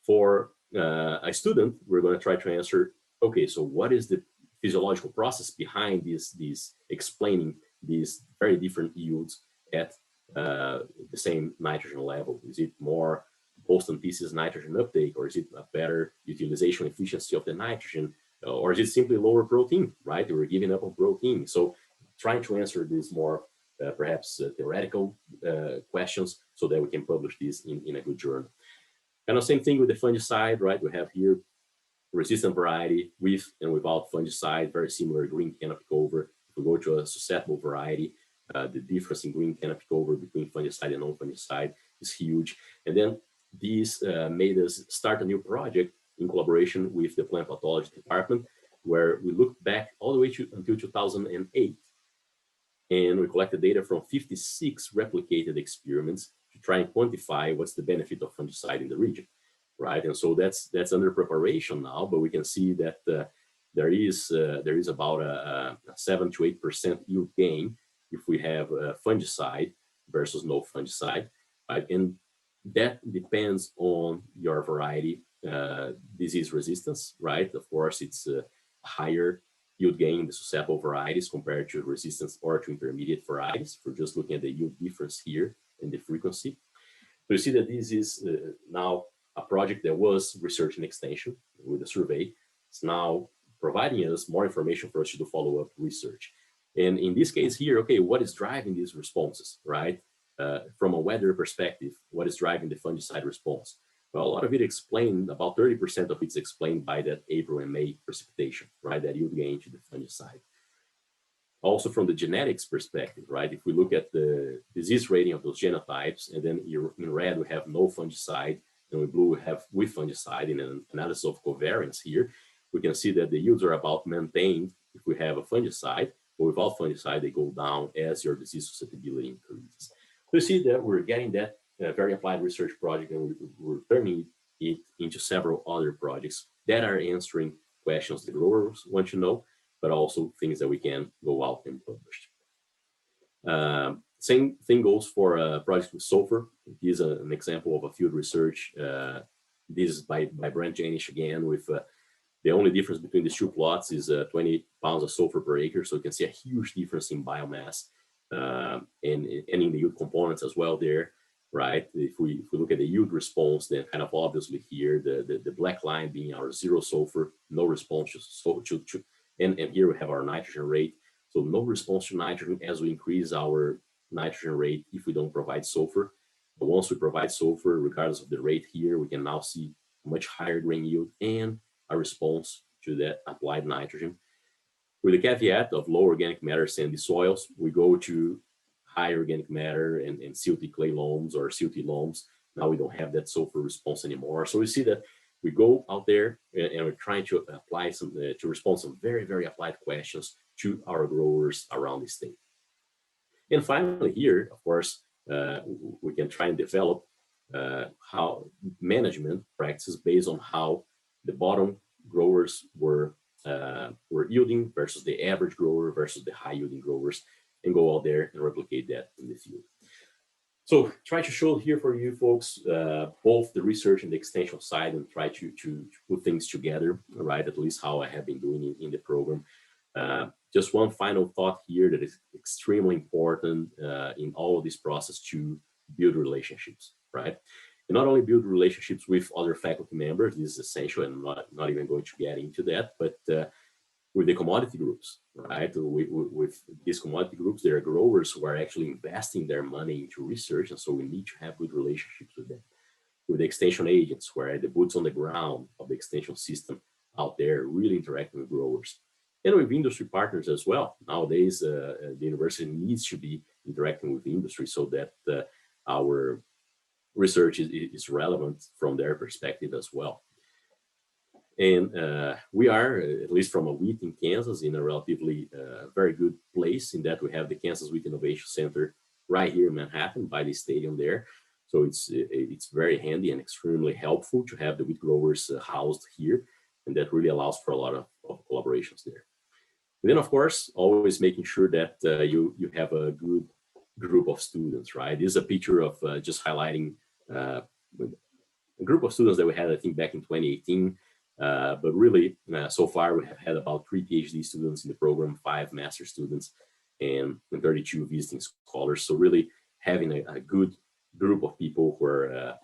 For a student, we're going to try to answer, okay, so what is the physiological process behind these explaining these very different yields at the same nitrogen level? Is it more post-anthesis nitrogen uptake, or is it a better utilization efficiency of the nitrogen, or is it simply lower protein, right? We're giving up on protein. So trying to answer these more perhaps theoretical questions so that we can publish this in a good journal. Kind of same thing with the fungicide, right? We have here resistant variety with and without fungicide, very similar green canopy cover. If we go to a susceptible variety, the difference in green canopy cover between fungicide and non-fungicide is huge. And then these made us start a new project in collaboration with the plant pathology department, where we looked back all the way until 2008. And we collected data from 56 replicated experiments to try and quantify what's the benefit of fungicide in the region, right? And so that's under preparation now, but we can see that there is about a 7 to 8% yield gain if we have a fungicide versus no fungicide, right? And that depends on your variety, disease resistance, right? Of course, it's higher yield gain in the susceptible varieties compared to resistance or to intermediate varieties. We're just looking at the yield difference here and the frequency. So you see that this is now a project that was research and extension with a survey. It's now providing us more information for us to do follow-up research. And in this case here, okay, what is driving these responses, right? From a weather perspective, what is driving the fungicide response? Well, a lot of it explained, about 30% of it's explained by that April and May precipitation, right? That yield gain to the fungicide. Also from the genetics perspective, right? If we look at the disease rating of those genotypes, and then in red we have no fungicide, and in blue we have with fungicide in an analysis of covariance here, we can see that the yields are about maintained if we have a fungicide, but without fungicide, they go down as your disease susceptibility increases. So you see that we're getting that very applied research project, and we're turning it into several other projects that are answering questions the growers want to know, but also things that we can go out and publish. Same thing goes for projects with sulfur. Here's an example of a field research. This is by Brent Janish again, with the only difference between these two plots is 20 pounds of sulfur per acre. So you can see a huge difference in biomass and in the yield components as well there, right? If we look at the yield response, then kind of obviously here, the black line being our zero sulfur, no response to and here we have our nitrogen rate. So no response to nitrogen as we increase our nitrogen rate if we don't provide sulfur. But once we provide sulfur, regardless of the rate here, we can now see much higher grain yield and a response to that applied nitrogen. With the caveat of low organic matter sandy soils, we go to high organic matter and silty clay loams or silty loams. Now we don't have that sulfur response anymore. So we see that we go out there and we're trying to apply to respond some very, very applied questions to our growers around the state. And finally here, of course, we can try and develop how management practices based on how the bottom growers were yielding versus the average grower versus the high yielding growers, and go out there and replicate that in the field. So try to show here for you folks both the research and the extension side, and try to put things together, right? At least how I have been doing in the program. Just one final thought here that is extremely important in all of this process, to build relationships, right? And not only build relationships with other faculty members, this is essential, and I'm not even going to get into that, but with the commodity groups, right? With these commodity groups, there are growers who are actually investing their money into research, and so we need to have good relationships with them. With the extension agents, where the boots on the ground of the extension system out there really interacting with growers. And with industry partners as well. Nowadays, the university needs to be interacting with the industry so that our research is relevant from their perspective as well. And we are, at least from a wheat in Kansas, in a relatively very good place, in that we have the Kansas Wheat Innovation Center right here in Manhattan by the stadium there. So it's very handy and extremely helpful to have the wheat growers housed here, and that really allows for a lot of collaborations there. And then, of course, always making sure that you have a good group of students, right? This is a picture of just highlighting a group of students that we had, I think, back in 2018. But really, so far, we have had about 3 PhD students in the program, 5 master students, and 32 visiting scholars. So really having a good group of people who are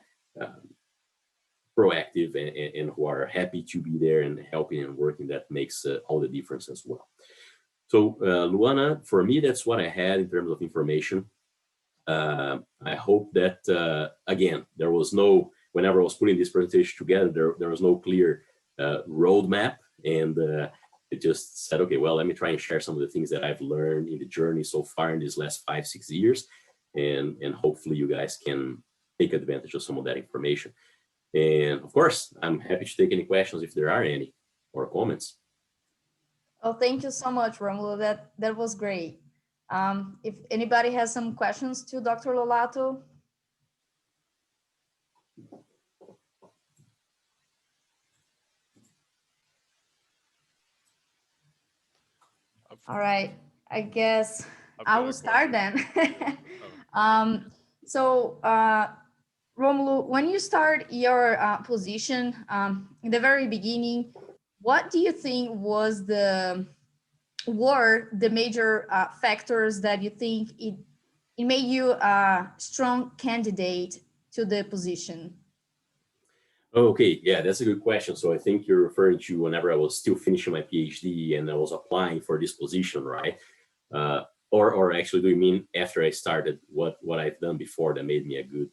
proactive and who are happy to be there and helping and working, that makes all the difference as well. So Luana, for me, that's what I had in terms of information. I hope that, again, there was no whenever I was putting this presentation together, there was no clear roadmap, and it just said, okay, well, let me try and share some of the things that I've learned in the journey so far in these last 5-6 years, and hopefully you guys can take advantage of some of that information. And of course, I'm happy to take any questions if there are any, or comments. Oh, thank you so much, Romulo. That was great. If anybody has some questions to Dr. Lollato. All right, I guess I will start then. So, Romulo, when you start your position in the very beginning, what do you think were the major factors that you think it made you a strong candidate to the position? Okay, yeah, that's a good question. So I think you're referring to whenever I was still finishing my PhD and I was applying for this position, right? Or actually, do you mean after I started what I've done before that made me a good?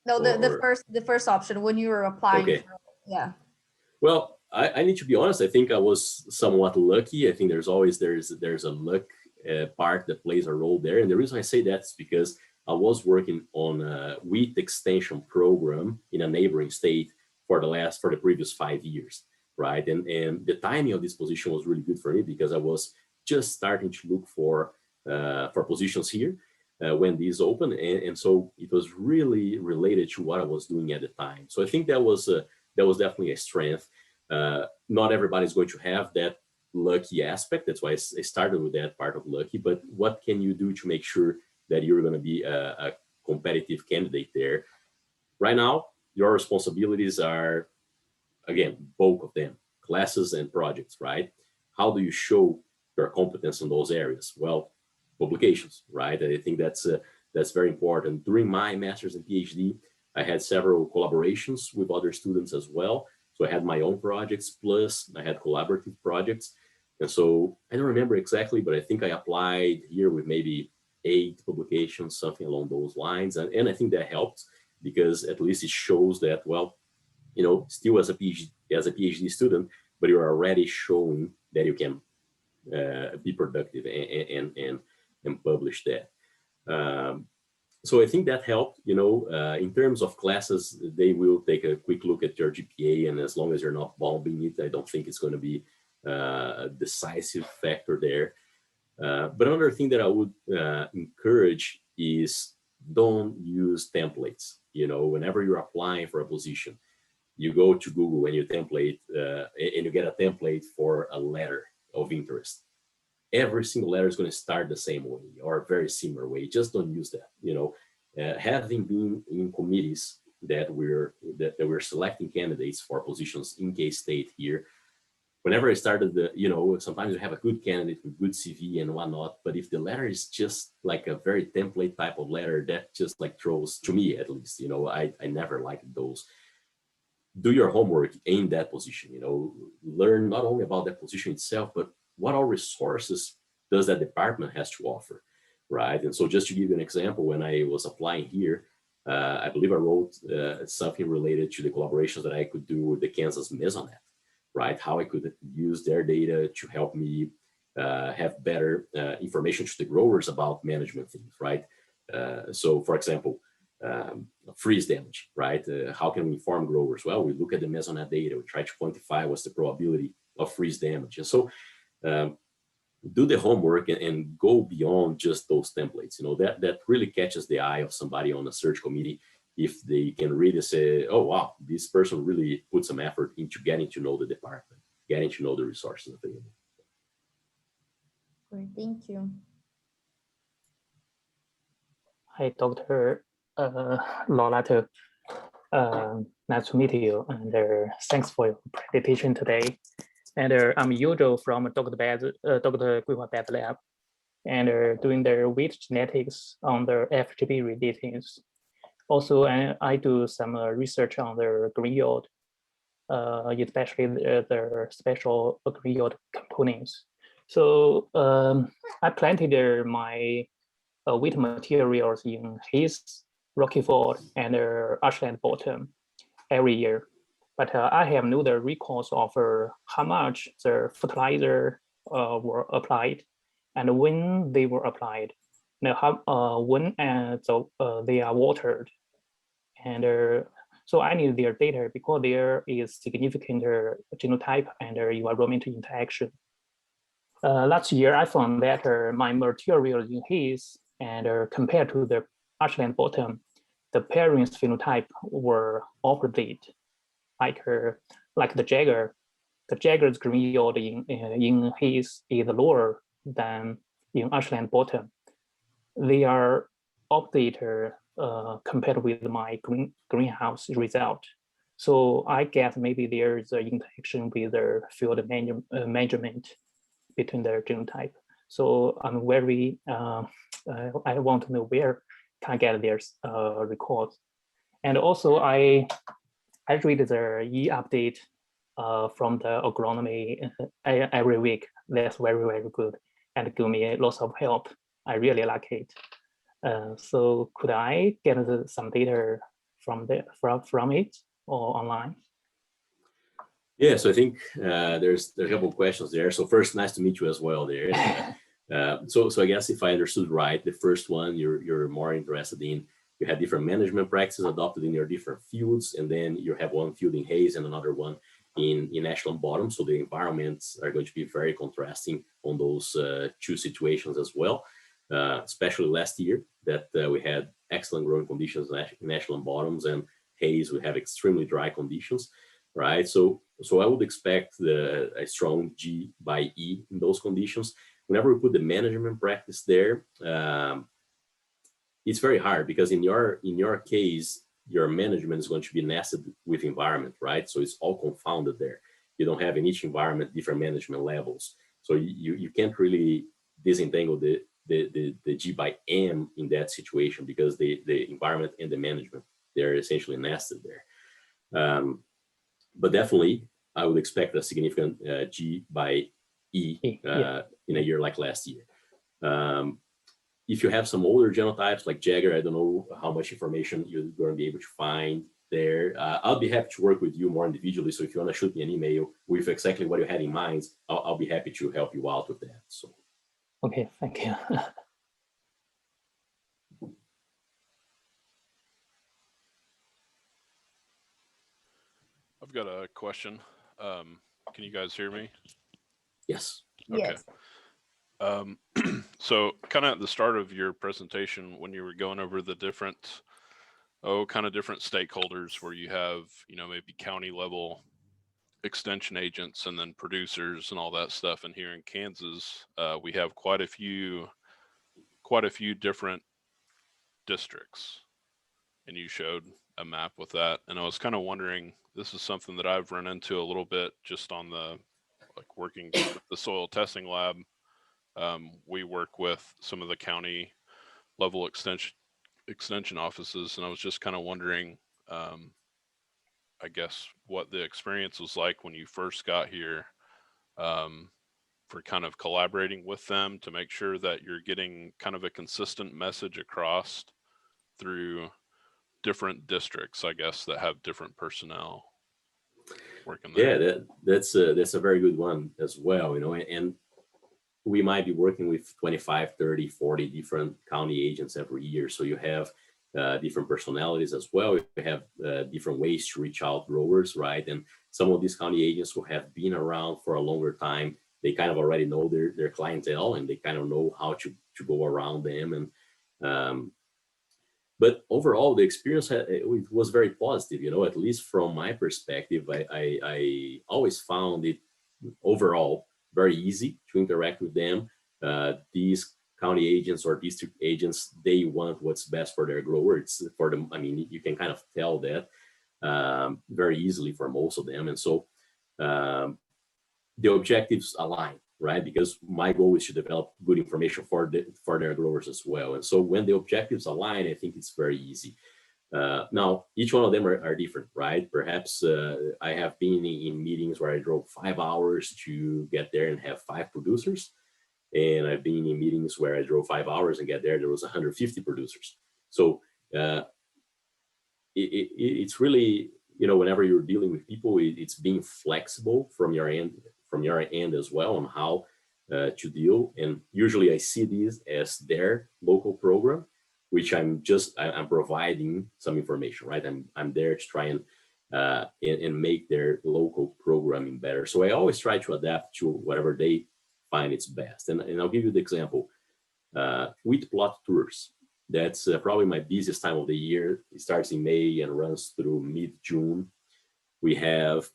No, the first option when you were applying. Okay. Yeah. Well, I need to be honest. I think I was somewhat lucky. I think there's a luck part that plays a role there. And the reason I say that is because I was working on a wheat extension program in a neighboring state for the previous 5 years, right? And the timing of this position was really good for me because I was just starting to look for positions here when these opened, and so it was really related to what I was doing at the time. So I think that was definitely a strength. Not everybody's going to have that lucky aspect. That's why I started with that part of lucky. But what can you do to make sure that you're going to be a competitive candidate there? Right now, your responsibilities are, again, bulk of them, classes and projects, right? How do you show your competence in those areas? Well, publications, right? I think that's very important. During my master's and PhD, I had several collaborations with other students as well. So I had my own projects, plus I had collaborative projects. And so I don't remember exactly, but I think I applied here with maybe 8 publications, something along those lines. And I think that helped because at least it shows that, well, still as a PhD student, but you're already showing that you can be productive and publish that. So I think that helped. In terms of classes, they will take a quick look at your GPA, and as long as you're not bombing it, I don't think it's going to be a decisive factor there. But another thing that I would encourage is don't use templates. Whenever you're applying for a position, you go to Google and you template, and you get a template for a letter of interest. Every single letter is going to start the same way or a very similar way. Just don't use that. Having been in committees that we're selecting candidates for positions in K-State here, whenever I started sometimes you have a good candidate with good CV and whatnot, but if the letter is just like a very template type of letter, that just like throws, to me at least, I never liked those. Do your homework in that position, learn not only about that position itself, but what all resources does that department has to offer, right? And so just to give you an example, when I was applying here, I believe I wrote something related to the collaborations that I could do with the Kansas Mesonet, right? How I could use their data to help me have better information to the growers about management things, right? So for example, freeze damage, right? How can we inform growers? Well, we look at the Mesonet data, we try to quantify what's the probability of freeze damage. And so do the homework and go beyond just those templates. That really catches the eye of somebody on a search committee if they can really say, oh, wow, this person really put some effort into getting to know the department, getting to know the resources available. Great, thank you. Hi, Dr. Lollato. Nice to meet you, and thanks for your presentation today. And I'm Yujo from Dr. Guihua Bad Lab, and doing the wheat genetics on the FGB relatings. Also, I do some research on the green yield, especially the special green yield components. So I planted my wheat materials in Hayes, Rocky Ford, and Ashland Bottom. every year. But I have no the records of how much the fertilizer were applied and when they were applied. Now, when they are watered. And so I need their data because there is significant genotype and environmental interaction. Last year, I found that my material in haze and compared to the ashland bottom, the pairings phenotype were opposite, like the Jagger. The Jagger's green yield in haze is lower than in ashland bottom. They are opposite compared with my greenhouse result. So I guess maybe there is an interaction with the field measurement between their genotype. So I'm very, I want to know where can I get their records. And also I read the e-update from the agronomy every week. That's very, very good and give me lots of help. I really like it. So could I get some data from it or online? Yeah, so I think there's a couple of questions there. So first, nice to meet you as well there. So I guess if I understood right, the first one you're more interested in, you have different management practices adopted in your different fields, and then you have one field in haze and another one in ashland bottom. So the environments are going to be very contrasting on those two situations as well. Especially last year that we had excellent growing conditions in ashland bottoms, and haze we have extremely dry conditions, right? So I would expect a strong G by E in those conditions. Whenever we put the management practice there, it's very hard because in your case, your management is going to be nested with environment, right? So it's all confounded there. You don't have in each environment different management levels. So you can't really disentangle the G by M in that situation because the environment and the management, they're essentially nested there. But definitely, I would expect a significant G by E in a year like last year. If you have some older genotypes like Jagger, I don't know how much information you're going to be able to find there. I'll be happy to work with you more individually. So if you want to shoot me an email with exactly what you had in mind, I'll be happy to help you out with that. So. Okay, thank you. I've got a question. Can you guys hear me? Yes. Okay. Yes. So kind of at the start of your presentation, when you were going over the different stakeholders where you have, maybe county level extension agents and then producers and all that stuff. And here in Kansas, we have quite a few different districts, and you showed a map with that. And I was kind of wondering, this is something that I've run into a little bit just on the working with the soil testing lab. We work with some of the county level extension offices, and I was just kind of wondering, I guess, what the experience was like when you first got here, for kind of collaborating with them to make sure that you're getting kind of a consistent message across through different districts, I guess, that have different personnel working there. Yeah, that's a very good one as well, and we might be working with 25, 30, 40 different county agents every year. So you have different personalities as well. You have different ways to reach out growers, right? And some of these county agents who have been around for a longer time, they kind of already know their clientele and they kind of know how to go around them. And but overall, the experience it was very positive, at least from my perspective. I always found it overall very easy to interact with them. These county agents or district agents, they want what's best for their grower. It's for them. I mean, you can kind of tell that very easily for most of them. And so the objectives align, right? Because my goal is to develop good information for their growers as well. And so when the objectives align, I think it's very easy. Now, each one of them are different, right? Perhaps I have been in meetings where I drove 5 hours to get there and have 5 producers. And I've been in meetings where I drove 5 hours and get there was 150 producers. So it's really whenever you're dealing with people, it's being flexible from your end as well on how to deal. And usually I see these as their local program, which I'm providing some information, right? I'm there to try and make their local programming better. So I always try to adapt to whatever they find it's best. And I'll give you the example, with plot tours. That's probably my busiest time of the year. It starts in May and runs through mid-June. We have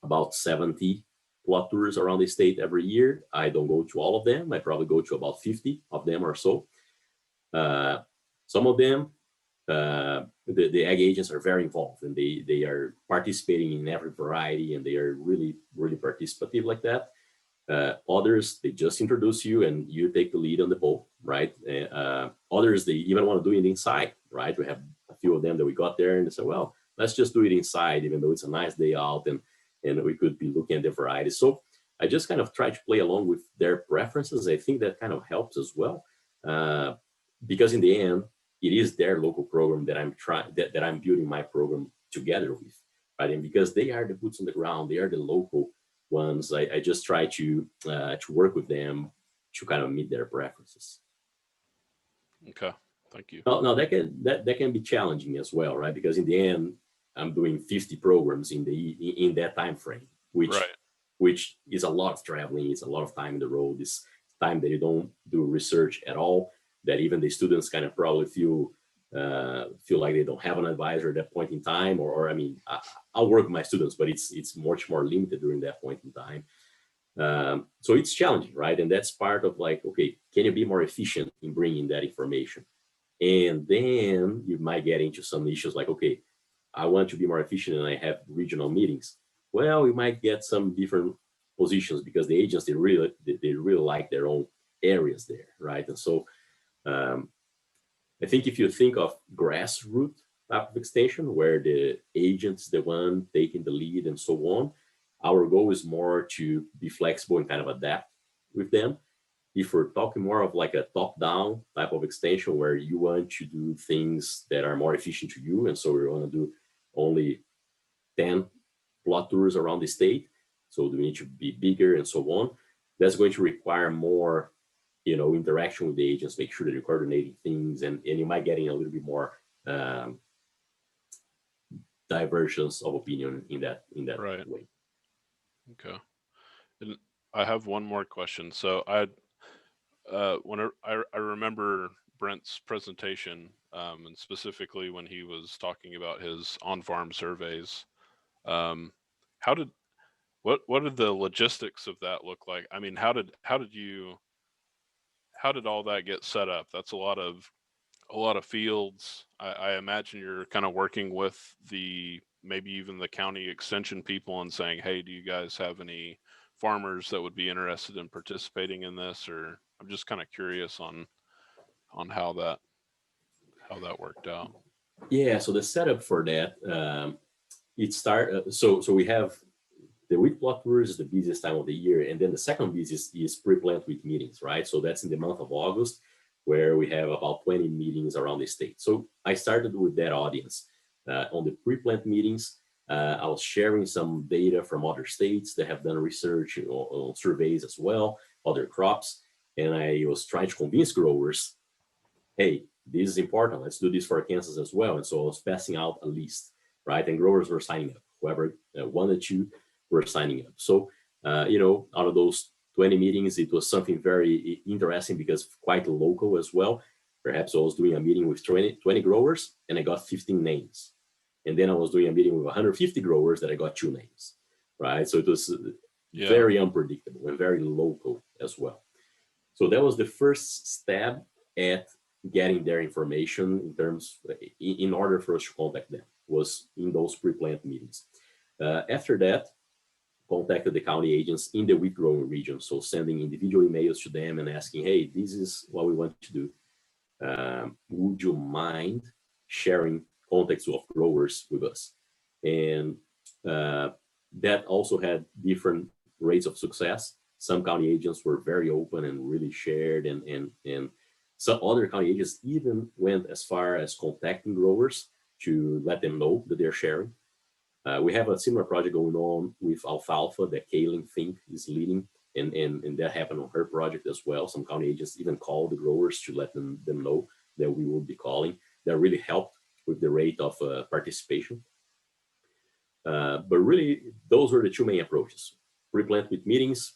about 70 plot tours around the state every year. I don't go to all of them. I probably go to about 50 of them or so. Some of them, the ag agents are very involved, and they are participating in every variety, and they are really, really participative like that. Others, they just introduce you and you take the lead on the boat, right? Others, they even want to do it inside, right? We have a few of them that we got there and they said, well, let's just do it inside, even though it's a nice day out and we could be looking at the variety. So I just kind of try to play along with their preferences. I think that kind of helps as well, because in the end, it is their local program that I'm building my program together with, right? And because they are the boots on the ground, they are the local ones, I just try to work with them to kind of meet their preferences. Okay, thank you. Now that can be challenging as well, right? Because in the end, I'm doing 50 programs in that time frame, which is a lot of traveling. It's a lot of time in the road. It's time that you don't do research at all. That even the students kind of probably feel like they don't have an advisor at that point in time, or I mean, I'll work with my students, but it's much more limited during that point in time. So it's challenging, right? And that's part of like, okay, can you be more efficient in bringing that information? And then you might get into some issues like, okay, I want to be more efficient and I have regional meetings. Well, we might get some different positions because the agents, they really like their own areas there, right? And so I think if you think of grassroots type of extension where the agent's the one taking the lead and so on, our goal is more to be flexible and kind of adapt with them. If we're talking more of like a top-down type of extension where you want to do things that are more efficient to you, and so we want to do only 10 plot tours around the state, so we need to be bigger and so on, that's going to require more interaction with the agents, make sure that you're coordinating things, and you might get in a little bit more divergence of opinion in that Right. way. Okay. And I have one more question. So when I remember Brent's presentation, and specifically when he was talking about his on-farm surveys, what did the logistics of that look like? I mean, how did all that get set up? That's a lot of fields. I imagine you're kind of working with maybe even the county extension people and saying, hey, do you guys have any farmers that would be interested in participating in this? Or I'm just kind of curious on how that worked out. Yeah, so the setup for that, so we have the wheat plot tours is the busiest time of the year, and then the second busiest is pre-plant wheat meetings, right? So that's in the month of August, where we have about 20 meetings around the state. So I started with that audience. On the pre-plant meetings, I was sharing some data from other states that have done research on surveys as well, other crops, and I was trying to convince growers, hey, this is important, let's do this for Kansas as well. And so I was passing out a list, right? And growers were signing up. Whoever wanted to were signing up. So, out of those 20 meetings, it was something very interesting because quite local as well. Perhaps I was doing a meeting with 20 growers and I got 15 names. And then I was doing a meeting with 150 growers that I got 2 names, right? So it was very unpredictable and very local as well. So that was the first step at getting their information in order for us to contact them, was in those pre-plant meetings. After that, contacted the county agents in the wheat growing region. So sending individual emails to them and asking, hey, this is what we want to do. Would you mind sharing contacts of growers with us? And that also had different rates of success. Some county agents were very open and really shared, and some other county agents even went as far as contacting growers to let them know that they're sharing. We have a similar project going on with alfalfa that Kaylin Fink is leading, and that happened on her project as well. Some county agents even called the growers to let them know that we will be calling. That really helped with the rate of participation. But really, those were the two main approaches. Pre-plant with meetings,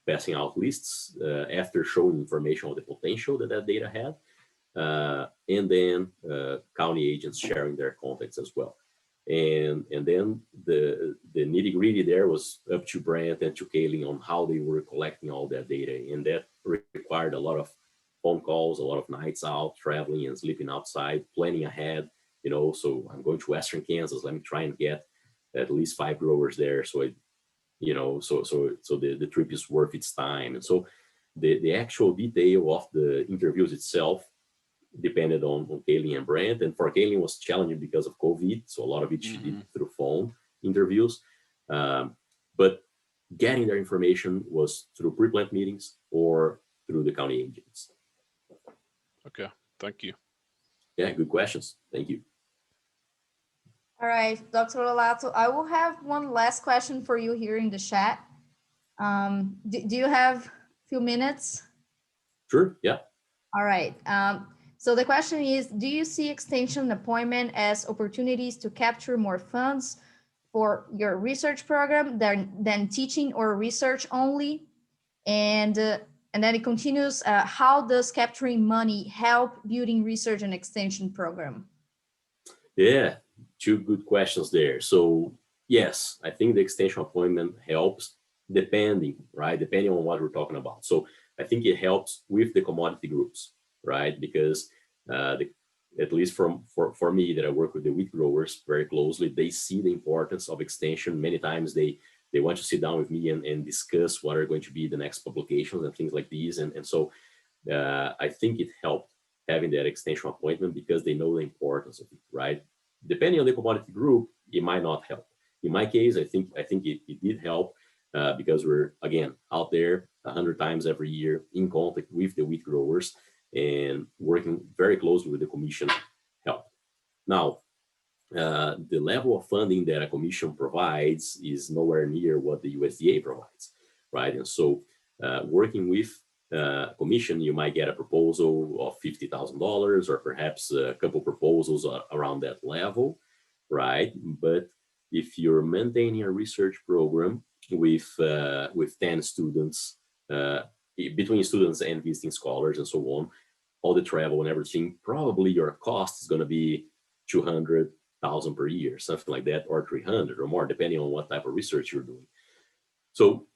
passing out lists after showing information on the potential that data had, and then county agents sharing their contacts as well. And then the nitty gritty there was up to Brent and to Kaylin on how they were collecting all that data. And that required a lot of phone calls, a lot of nights out, traveling and sleeping outside, planning ahead, you know, so I'm going to Western Kansas, let me try and get at least 5 growers there. So it, you know, so the trip is worth its time. And so the actual detail of the interviews itself depended on Kaylin and Brent. And for Kaylin was challenging because of COVID. So a lot of it she did through phone interviews. But getting their information was through pre-plant meetings or through the county agents. Okay, thank you. Yeah, good questions. Thank you. All right, Dr. Lollato, I will have one last question for you here in the chat. Do you have a few minutes? Sure, yeah. All right. So the question is, do you see extension appointment as opportunities to capture more funds for your research program than teaching or research only? And then it continues, how does capturing money help building research and extension program? Yeah, 2 good questions there. So yes, I think the extension appointment helps depending on what we're talking about. So I think it helps with the commodity groups, right? Because at least for me that I work with the wheat growers very closely, they see the importance of extension. Many times they want to sit down with me and discuss what are going to be the next publications and things like these. And so I think it helped having that extension appointment because they know the importance of it, right? Depending on the commodity group, it might not help. In my case, I think it did help because we're, again, out there 100 times every year in contact with the wheat growers and working very closely with the commission help. Now, the level of funding that a commission provides is nowhere near what the USDA provides, right? And so working with commission, you might get a proposal of $50,000 or perhaps a couple proposals around that level, right? But if you're maintaining a research program with 10 students, between students and visiting scholars and so on, all the travel and everything, probably your cost is going to be 200,000 per year, something like that, or 300 or more, depending on what type of research you're doing. So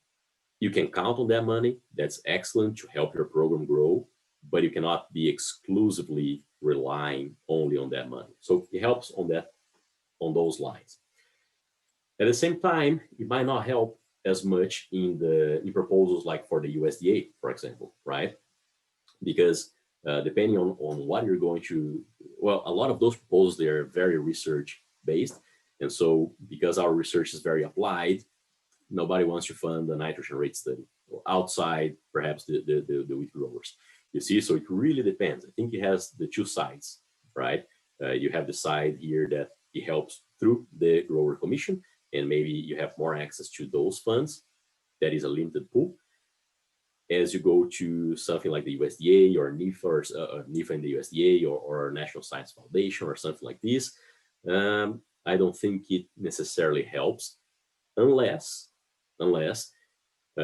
you can count on that money. That's excellent to help your program grow, but you cannot be exclusively relying only on that money. So it helps on those lines. At the same time, it might not help as much in proposals like for the USDA, for example, right? Because depending on what you're going to, well, a lot of those proposals, they're very research based. And so because our research is very applied, nobody wants to fund a nitrogen rate study outside perhaps the wheat growers. You see, so it really depends. I think it has the 2 sides, right? You have the side here that it helps through the grower commission, and maybe you have more access to those funds. That is a limited pool. As you go to something like the USDA or NIFA, or NIFA and the USDA or National Science Foundation or something like this, I don't think it necessarily helps unless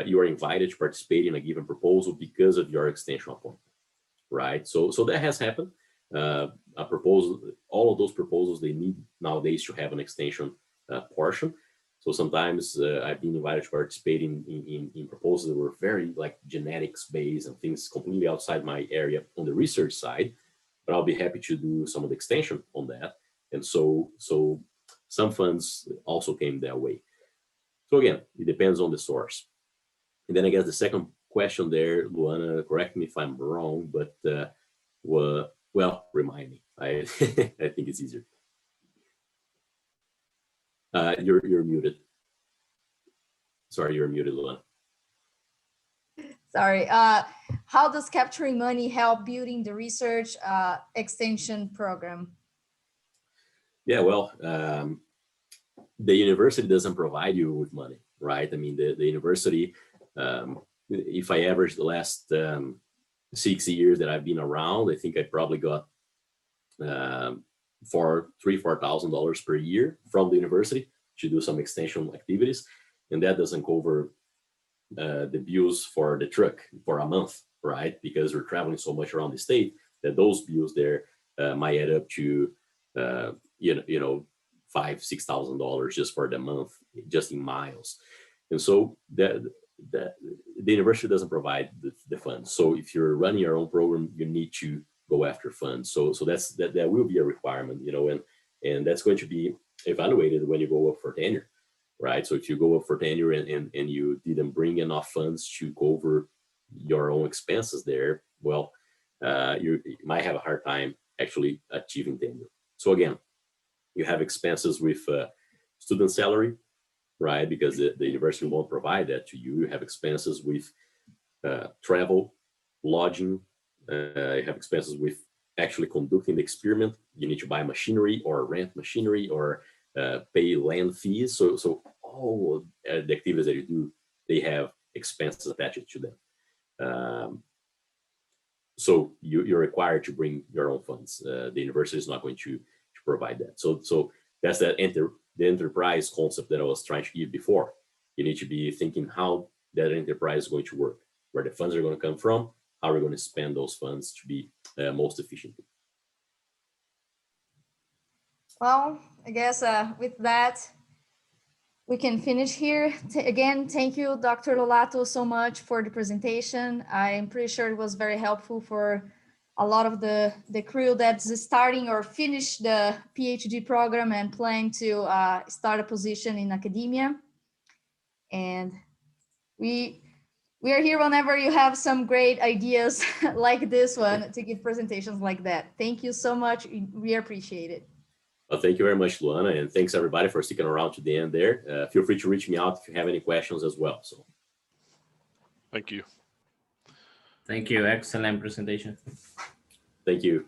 you are invited to participate in a given proposal because of your extension appointment, right? So that has happened. A proposal, all of those proposals, they need nowadays to have an extension portion. So sometimes I've been invited to participate in proposals that were very like genetics based and things completely outside my area on the research side, but I'll be happy to do some of the extension on that. And so some funds also came that way. So again, it depends on the source. And then I guess the second question there, Luana, correct me if I'm wrong, but well, remind me. I I think it's easier. You're muted. Sorry, you're muted, Luana. Sorry. How does capturing money help building the research extension program? Yeah, well, the university doesn't provide you with money, right? I mean, the university, if I average the last 6 years that I've been around, I think I probably got for $3,000-4,000 per year from the university to do some extension activities, and that doesn't cover the bills for the truck for a month, right? Because we're traveling so much around the state that those bills there might add up to $5,000-6,000 just for the month, just in miles. And so the university doesn't provide the funds. So if you're running your own program, you need to go after funds. So that will be a requirement, and that's going to be evaluated when you go up for tenure, right? So if you go up for tenure and you didn't bring enough funds to cover your own expenses there, well, you might have a hard time actually achieving tenure. So again, you have expenses with student salary, right? Because the university won't provide that to you. You have expenses with travel, lodging. You have expenses with actually conducting the experiment. You need to buy machinery or rent machinery or pay land fees. So all the activities that you do, they have expenses attached to them. So you're required to bring your own funds. The university is not going to provide that. So that's the enterprise concept that I was trying to give before. You need to be thinking how that enterprise is going to work, where the funds are going to come from, how we're going to spend those funds to be most efficient. Well, I guess with that, we can finish here. Again, thank you, Dr. Lollato, so much for the presentation. I'm pretty sure it was very helpful for a lot of the crew that's starting or finish the PhD program and plan to start a position in academia. And we are here whenever you have some great ideas like this one to give presentations like that. Thank you so much. We appreciate it. Well, thank you very much, Luana, and thanks everybody for sticking around to the end there. Feel free to reach me out if you have any questions as well. So, thank you. Thank you. Excellent presentation. Thank you.